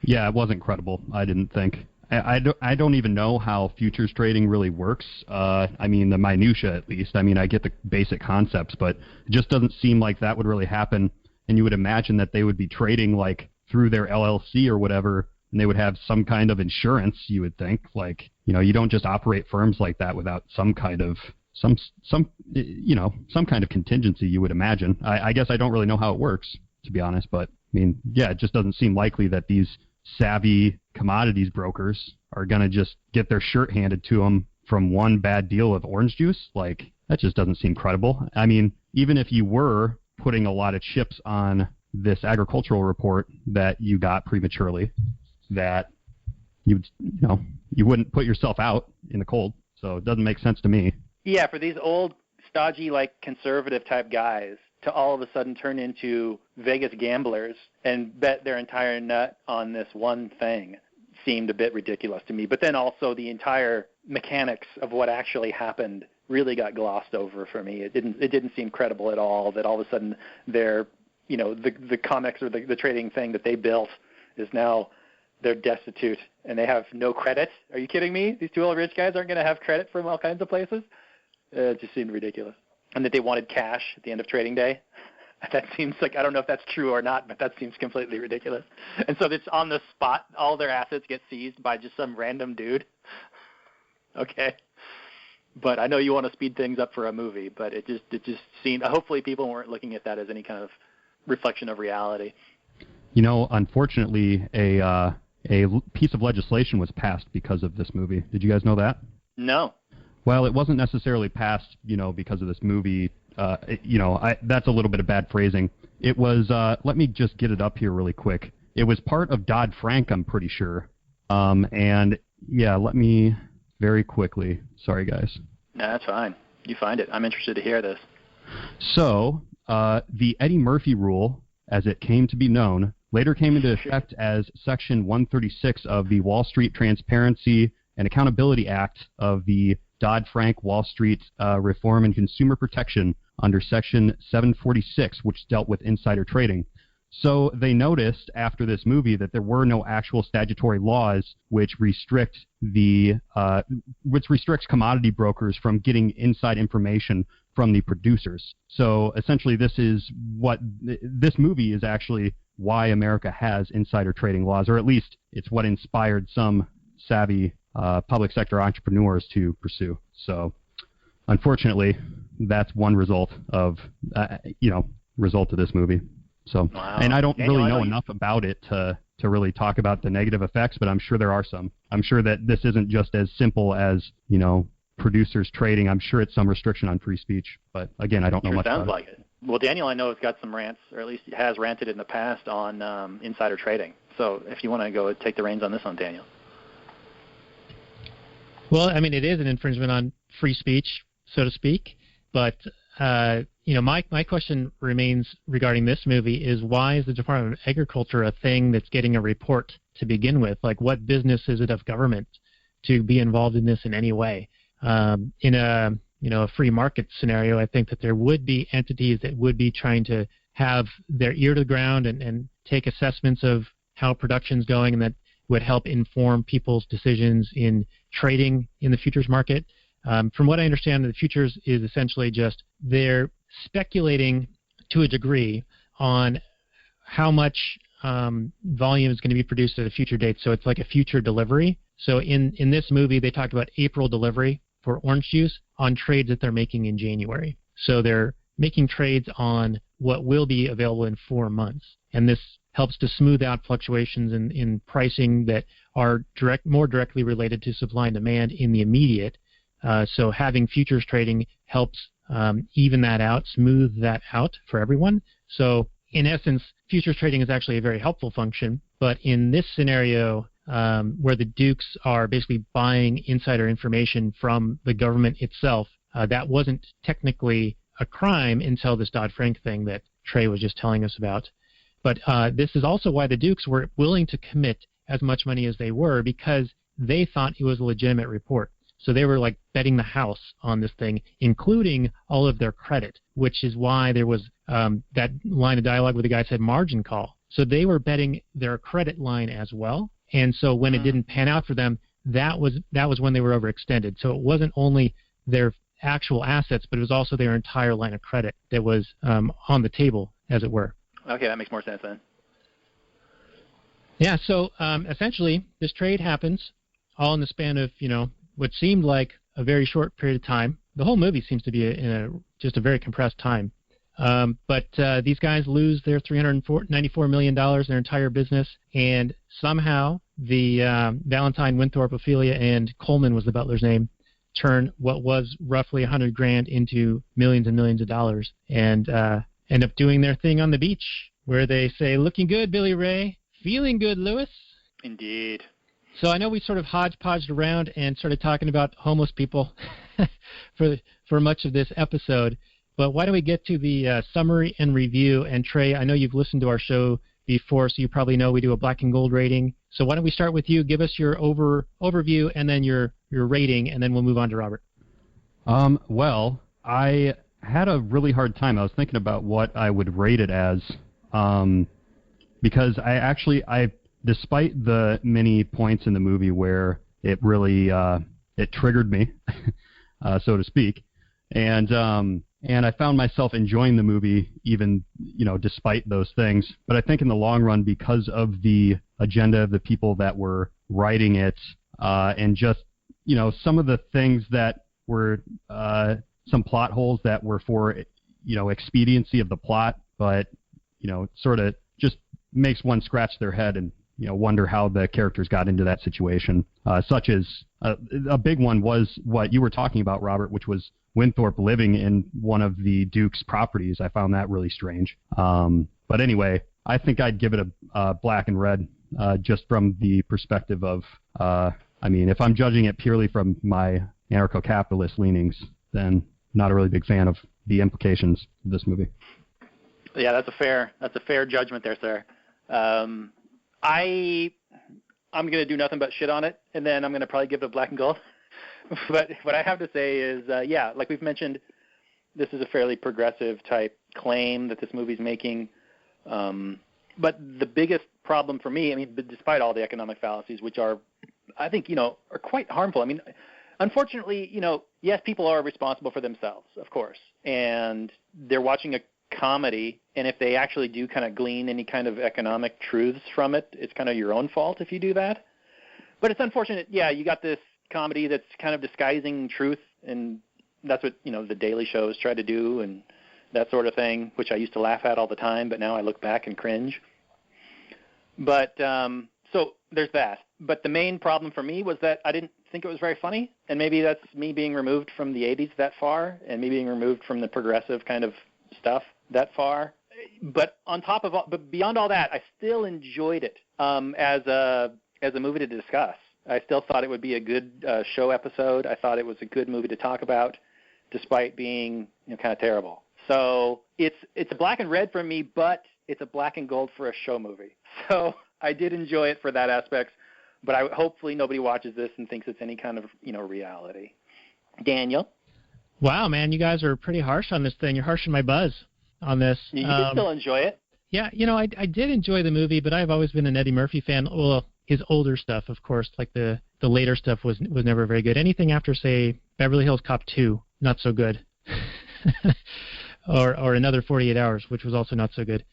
Yeah, it wasn't credible, I didn't think. I don't even know how futures trading really works. I mean, the minutia at least. I mean, I get the basic concepts, but it just doesn't seem like that would really happen. And you would imagine that they would be trading like through their LLC or whatever, and they would have some kind of insurance, you would think. Like, you don't just operate firms like that without some kind of some kind of contingency, you would imagine. I guess I don't really know how it works, to be honest, but I mean, yeah, it just doesn't seem likely that these savvy commodities brokers are going to just get their shirt handed to them from one bad deal of orange juice. Like, that just doesn't seem credible. I mean, even if you were putting a lot of chips on this agricultural report that you got prematurely, that you wouldn't put yourself out in the cold. So it doesn't make sense to me. Yeah, for these old, stodgy, like conservative type guys to all of a sudden turn into Vegas gamblers and bet their entire nut on this one thing seemed a bit ridiculous to me. But then also the entire mechanics of what actually happened really got glossed over for me. It didn't seem credible at all that all of a sudden their, the comics or the trading thing that they built is now they're destitute and they have no credit. Are you kidding me? These two old rich guys aren't going to have credit from all kinds of places? It just seemed ridiculous. And that they wanted cash at the end of trading day. That seems like, I don't know if that's true or not, but that seems completely ridiculous. And so it's on the spot, all their assets get seized by just some random dude. Okay. But I know you want to speed things up for a movie, but it just seemed, hopefully people weren't looking at that as any kind of reflection of reality. Unfortunately, a piece of legislation was passed because of this movie. Did you guys know that? No. Well, it wasn't necessarily passed, because of this movie. That's a little bit of bad phrasing. It was, let me just get it up here really quick. It was part of Dodd-Frank, I'm pretty sure. And, yeah, let me very quickly. Sorry, guys. No, that's fine. You find it. I'm interested to hear this. So, the Eddie Murphy rule, as it came to be known, later came into effect as Section 136 of the Wall Street Transparency and Accountability Act of the Dodd-Frank Wall Street Reform and Consumer Protection under Section 746, which dealt with insider trading. So they noticed after this movie that there were no actual statutory laws which restricts commodity brokers from getting inside information from the producers. So essentially, this movie is actually why America has insider trading laws, or at least it's what inspired some savvy public sector entrepreneurs to pursue. So, unfortunately, that's one result of this movie. So, wow. And I don't really know enough about it to to really talk about the negative effects, but I'm sure there are some. I'm sure that this isn't just as simple as, producers trading. I'm sure it's some restriction on free speech, but again, I don't know much about it. Sounds like it. Well, Daniel, I know, has got some rants, or at least has ranted in the past on insider trading. So if you want to go take the reins on this one, Daniel. Well, I mean, it is an infringement on free speech, so to speak. But, my question remains regarding this movie is, why is the Department of Agriculture a thing that's getting a report to begin with? Like, what business is it of government to be involved in this in any way? In a free market scenario, I think that there would be entities that would be trying to have their ear to the ground and take assessments of how production's going, and that would help inform people's decisions in trading in the futures market. From what I understand, the futures is essentially just they're speculating to a degree on how much volume is going to be produced at a future date. So it's like a future delivery. So in this movie, they talked about April delivery for orange juice on trades that they're making in January. So they're making trades on what will be available in 4 months. And this helps to smooth out fluctuations in pricing that are more directly related to supply and demand in the immediate. So having futures trading helps even that out, smooth that out for everyone. So in essence, futures trading is actually a very helpful function. But in this scenario, where the Dukes are basically buying insider information from the government itself, that wasn't technically a crime until this Dodd-Frank thing that Trey was just telling us about. But this is also why the Dukes were willing to commit as much money as they were, because they thought it was a legitimate report. So they were like betting the house on this thing, including all of their credit, which is why there was that line of dialogue where the guy said margin call. So they were betting their credit line as well. And so when it didn't pan out for them, that was when they were overextended. So it wasn't only their actual assets, but it was also their entire line of credit that was on the table, as it were. Okay, that makes more sense then. Yeah, so essentially this trade happens all in the span of, what seemed like a very short period of time. The whole movie seems to be in just a very compressed time. But these guys lose their $394 million, their entire business, and somehow the Valentine, Winthorpe, Ophelia, and Coleman was the butler's name, turn what was roughly $100,000 into millions and millions of dollars, and end up doing their thing on the beach, where they say, "Looking good, Billy Ray. Feeling good, Lewis." Indeed. So I know we sort of hodgepodged around and started talking about homeless people for much of this episode. But why don't we get to the summary and review? And Trey, I know you've listened to our show before, so you probably know we do a black and gold rating. So why don't we start with you? Give us your overview and then your rating, and then we'll move on to Robert. Well, I had a really hard time. I was thinking about what I would rate it as, because I despite the many points in the movie where it really it triggered me, so to speak, and I found myself enjoying the movie even, despite those things. But I think in the long run, because of the agenda of the people that were writing it, and just, some of the things that were some plot holes that were for, expediency of the plot, but, sort of just makes one scratch their head and, wonder how the characters got into that situation, such as a big one was what you were talking about, Robert, which was Winthorpe living in one of the Duke's properties. I found that really strange. But anyway, I think I'd give it a black and red, just from the perspective of, if I'm judging it purely from my anarcho-capitalist leanings, then not a really big fan of the implications of this movie. Yeah, that's a fair judgment there, sir. I'm going to do nothing but shit on it, and then I'm going to probably give it a black and gold. But what I have to say is, like we've mentioned, this is a fairly progressive type claim that this movie's making. But the biggest problem for me, despite all the economic fallacies, which are, I think, are quite harmful. Unfortunately, yes, people are responsible for themselves, of course, and they're watching a comedy, and if they actually do kind of glean any kind of economic truths from it, it's kind of your own fault if you do that. But it's unfortunate, you got this comedy that's kind of disguising truth, and that's what, the Daily Shows try to do and that sort of thing, which I used to laugh at all the time, but now I look back and cringe. But so there's that. But the main problem for me was that I didn't think it was very funny, and maybe that's me being removed from the 80s that far, and me being removed from the progressive kind of stuff that far. But but beyond all that, I still enjoyed it as a movie to discuss. I still thought it would be a good show episode. I thought it was a good movie to talk about, despite being kind of terrible. So it's a black and red for me, but it's a black and gold for a show movie. So I did enjoy it for that aspect, but hopefully nobody watches this and thinks it's any kind of reality. Daniel? Wow, man, you guys are pretty harsh on this thing. You're harshing my buzz on this. You can still enjoy it. Yeah, I did enjoy the movie, but I've always been an Eddie Murphy fan. Well, his older stuff, of course, like the later stuff was never very good. Anything after, say, Beverly Hills Cop 2, not so good. or Another 48 Hours, which was also not so good.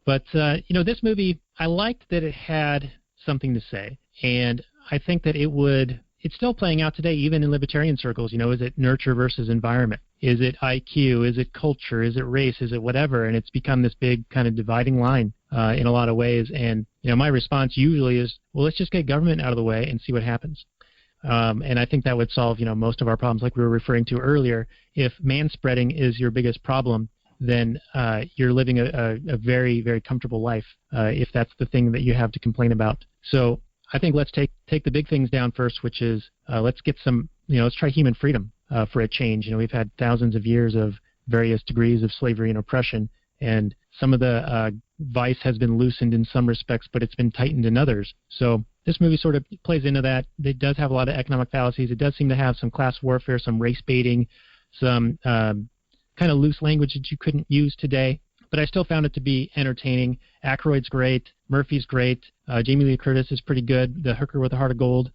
But, this movie, I liked that it had something to say. And I think that it's still playing out today, even in libertarian circles. Is it nurture versus environment? Is it IQ? Is it culture? Is it race? Is it whatever? And it's become this big kind of dividing line in a lot of ways. And, my response usually is, well, let's just get government out of the way and see what happens. And I think that would solve, most of our problems like we were referring to earlier. If man-spreading is your biggest problem, then you're living a very, very comfortable life if that's the thing that you have to complain about. So I think let's take the big things down first, which is let's get some, let's try human freedom for a change. We've had thousands of years of various degrees of slavery and oppression, and some of the vice has been loosened in some respects, but it's been tightened in others. So this movie sort of plays into that. It does have a lot of economic fallacies. It does seem to have some class warfare, some race baiting, some kind of loose language that you couldn't use today. But I still found it to be entertaining. Aykroyd's great. Murphy's great. Jamie Lee Curtis is pretty good. The hooker with a heart of gold.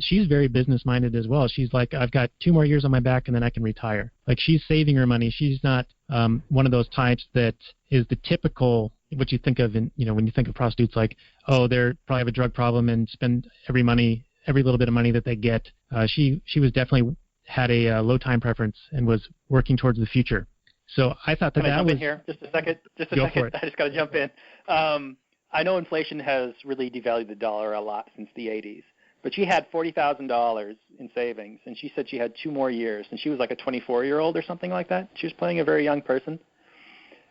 She's very business-minded as well. She's like, I've got 2 more years on my back and then I can retire. Like, she's saving her money. She's not one of those types that is the typical, what you think of when you think of prostitutes, like, oh, they're probably have a drug problem and spend every little bit of money that they get. She was definitely had a low time preference and was working towards the future. So I thought that Can I jump was... in here? Just a second. Go for it. I just got to jump in. I know inflation has really devalued the dollar a lot since the 80s, but she had $40,000 in savings, and she said she had 2 more years, and she was like a 24-year-old or something like that. She was playing a very young person.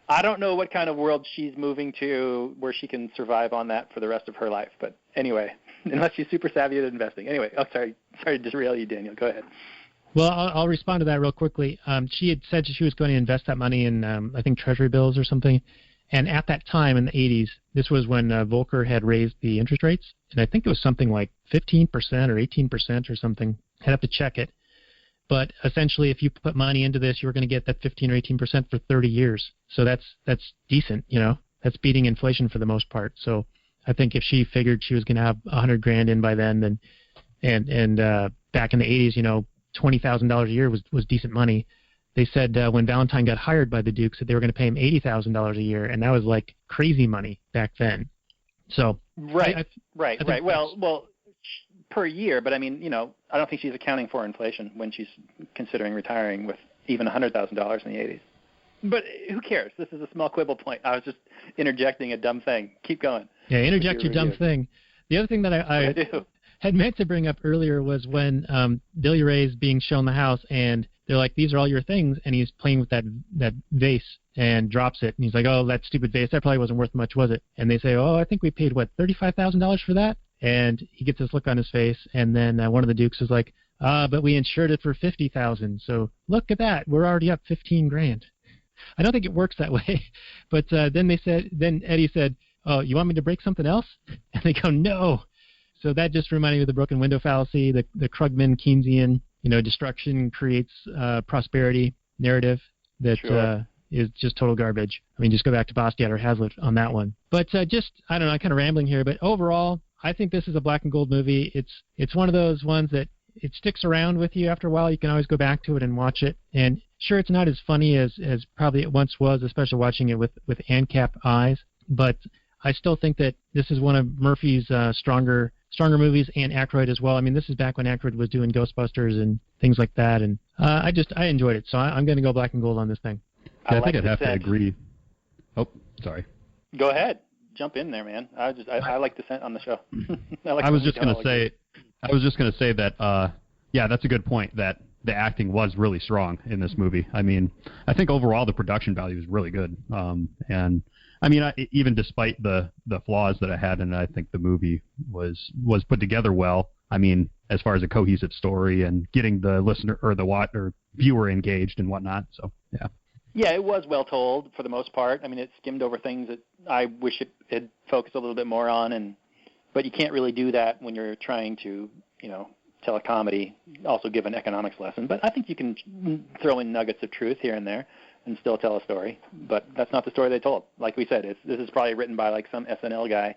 I don't know what kind of world she's moving to where she can survive on that for the rest of her life, but anyway, unless she's super savvy at investing. Anyway, sorry to derail you, Daniel. Go ahead. Well, I'll respond to that real quickly. She had said she was going to invest that money in, I think, Treasury bills or something. And at that time in the 80s, this was when Volcker had raised the interest rates. And I think it was something like 15% or 18% or something. I'd have to check it. But essentially, if you put money into this, you were going to get that 15 or 18% for 30 years. So that's decent, That's beating inflation for the most part. So I think if she figured she was going to have $100,000 in by then, and back in the 80s, $20,000 a year was decent money. They said when Valentine got hired by the Dukes that they were going to pay him $80,000 a year, and that was like crazy money back then. So right. Well, per year, but I mean, I don't think she's accounting for inflation when she's considering retiring with even $100,000 in the 80s. But who cares? This is a small quibble point. I was just interjecting a dumb thing. Keep going. Yeah, interject your dumb thing. The other thing that I had meant to bring up earlier was when Billy Ray's being shown the house, and they're like, these are all your things, and he's playing with that vase and drops it, and he's like, oh, that stupid vase, that probably wasn't worth much, was it? And they say, oh, I think we paid, $35,000 for that? And he gets this look on his face, and then one of the Dukes is like, but we insured it for $50,000, so look at that, we're already up $15,000. I don't think it works that way, but then Eddie said, oh, you want me to break something else? And they go, no. So that just reminded me of the broken window fallacy, the Krugman Keynesian, destruction creates prosperity narrative that is just total garbage. I mean, just go back to Bastiat or Hazlitt on that one. But I don't know, I'm kind of rambling here, but overall, I think this is a black and gold movie. It's one of those ones that it sticks around with you after a while. You can always go back to it and watch it. And sure, it's not as funny as probably it once was, especially watching it with ANCAP eyes, but I still think that this is one of Murphy's stronger movies, and Aykroyd as well. I mean, this is back when Aykroyd was doing Ghostbusters and things like that, and I enjoyed it. So I'm going to go black and gold on this thing. Yeah, I think I'd have to agree. Oh, sorry. Go ahead. jump in there, man. I like dissent on the show. I was just going to say that, that's a good point, that the acting was really strong in this movie. I mean, I think overall the production value is really good. And I mean, even despite the flaws that I had, and I think the movie was put together well. I mean, as far as a cohesive story and getting the listener or the viewer engaged and whatnot. So, yeah. Yeah, it was well told for the most part. I mean, it skimmed over things that I wish it had focused a little bit more on, but you can't really do that when you're trying to, tell a comedy, also give an economics lesson. But I think you can throw in nuggets of truth here and there and still tell a story. But that's not the story they told. Like we said, this is probably written by like some SNL guy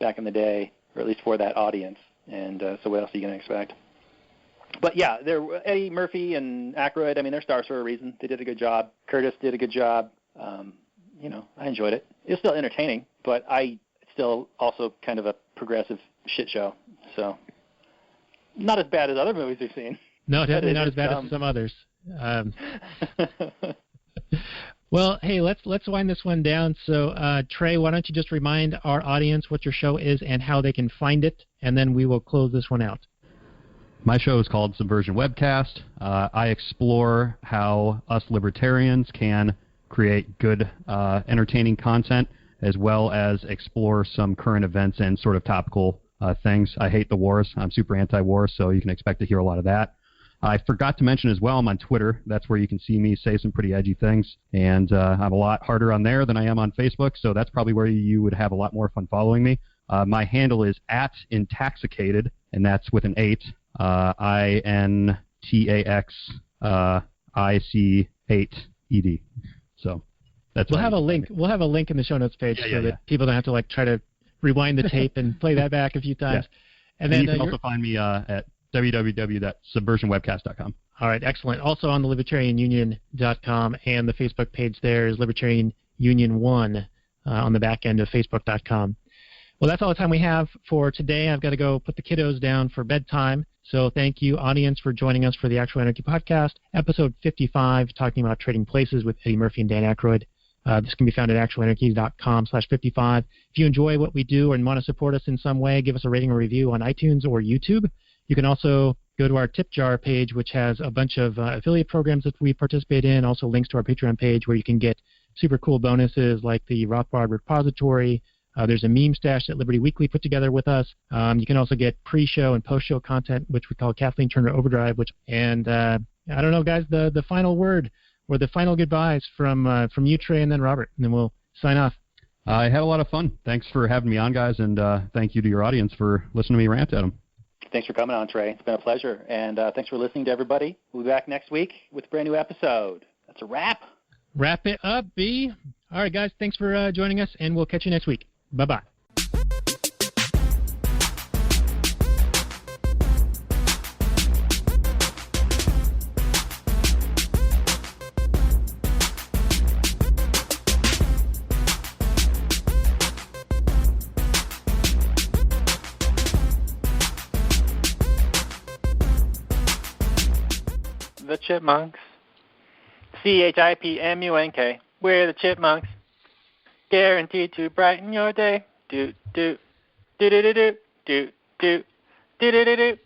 back in the day, or at least for that audience. And so what else are you going to expect? But yeah, Eddie Murphy and Aykroyd, I mean, they're stars for a reason. They did a good job. Curtis did a good job. I enjoyed it. It's still entertaining, but it's still also kind of a progressive shit show. So not as bad as other movies we've seen. No, definitely not as bad as some others. Well, hey, let's wind this one down. So, Trey, why don't you just remind our audience what your show is and how they can find it, and then we will close this one out. My show is called Subversion Webcast. I explore how us libertarians can create good, entertaining content, as well as explore some current events and sort of topical things. I hate the wars. I'm super anti-war, so you can expect to hear a lot of that. I forgot to mention as well, I'm on Twitter. That's where you can see me say some pretty edgy things, and I'm a lot harder on there than I am on Facebook, so that's probably where you would have a lot more fun following me. My handle is @intaxicated, and that's with an 8. INTAXIC8ED. So that's we'll have a link. We'll have a link in the show notes page so that people don't have to try to rewind the tape and play that back a few times. Yeah. And then you can also find me at www.subversionwebcast.com. All right, excellent. Also on the LibertarianUnion.com, and the Facebook page there is Libertarian Union 1 on the back end of Facebook.com. Well, that's all the time we have for today. I've got to go put the kiddos down for bedtime. So thank you, audience, for joining us for the Actual Anarchy Podcast, episode 55, talking about trading places with Eddie Murphy and Dan Aykroyd. This can be found at actualanarchy.com/55. If you enjoy what we do and want to support us in some way, give us a rating or review on iTunes or YouTube. You can also go to our tip jar page, which has a bunch of affiliate programs that we participate in, also links to our Patreon page where you can get super cool bonuses like the Rothbard repository. There's a meme stash that Liberty Weekly put together with us. You can also get pre-show and post-show content, which we call Kathleen Turner Overdrive. I don't know, guys, the final word or the final goodbyes from you, Trey, and then Robert, and then we'll sign off. I had a lot of fun. Thanks for having me on, guys, and thank you to your audience for listening to me rant at them. Thanks for coming on, Trey. It's been a pleasure, and thanks for listening to everybody. We'll be back next week with a brand new episode. That's a wrap. Wrap it up, B. All right, guys, thanks for joining us, and we'll catch you next week. Bye-bye. The Chipmunks. CHIPMUNK. We're the Chipmunks. Guaranteed to brighten your day. Do do do do do do do do do do do.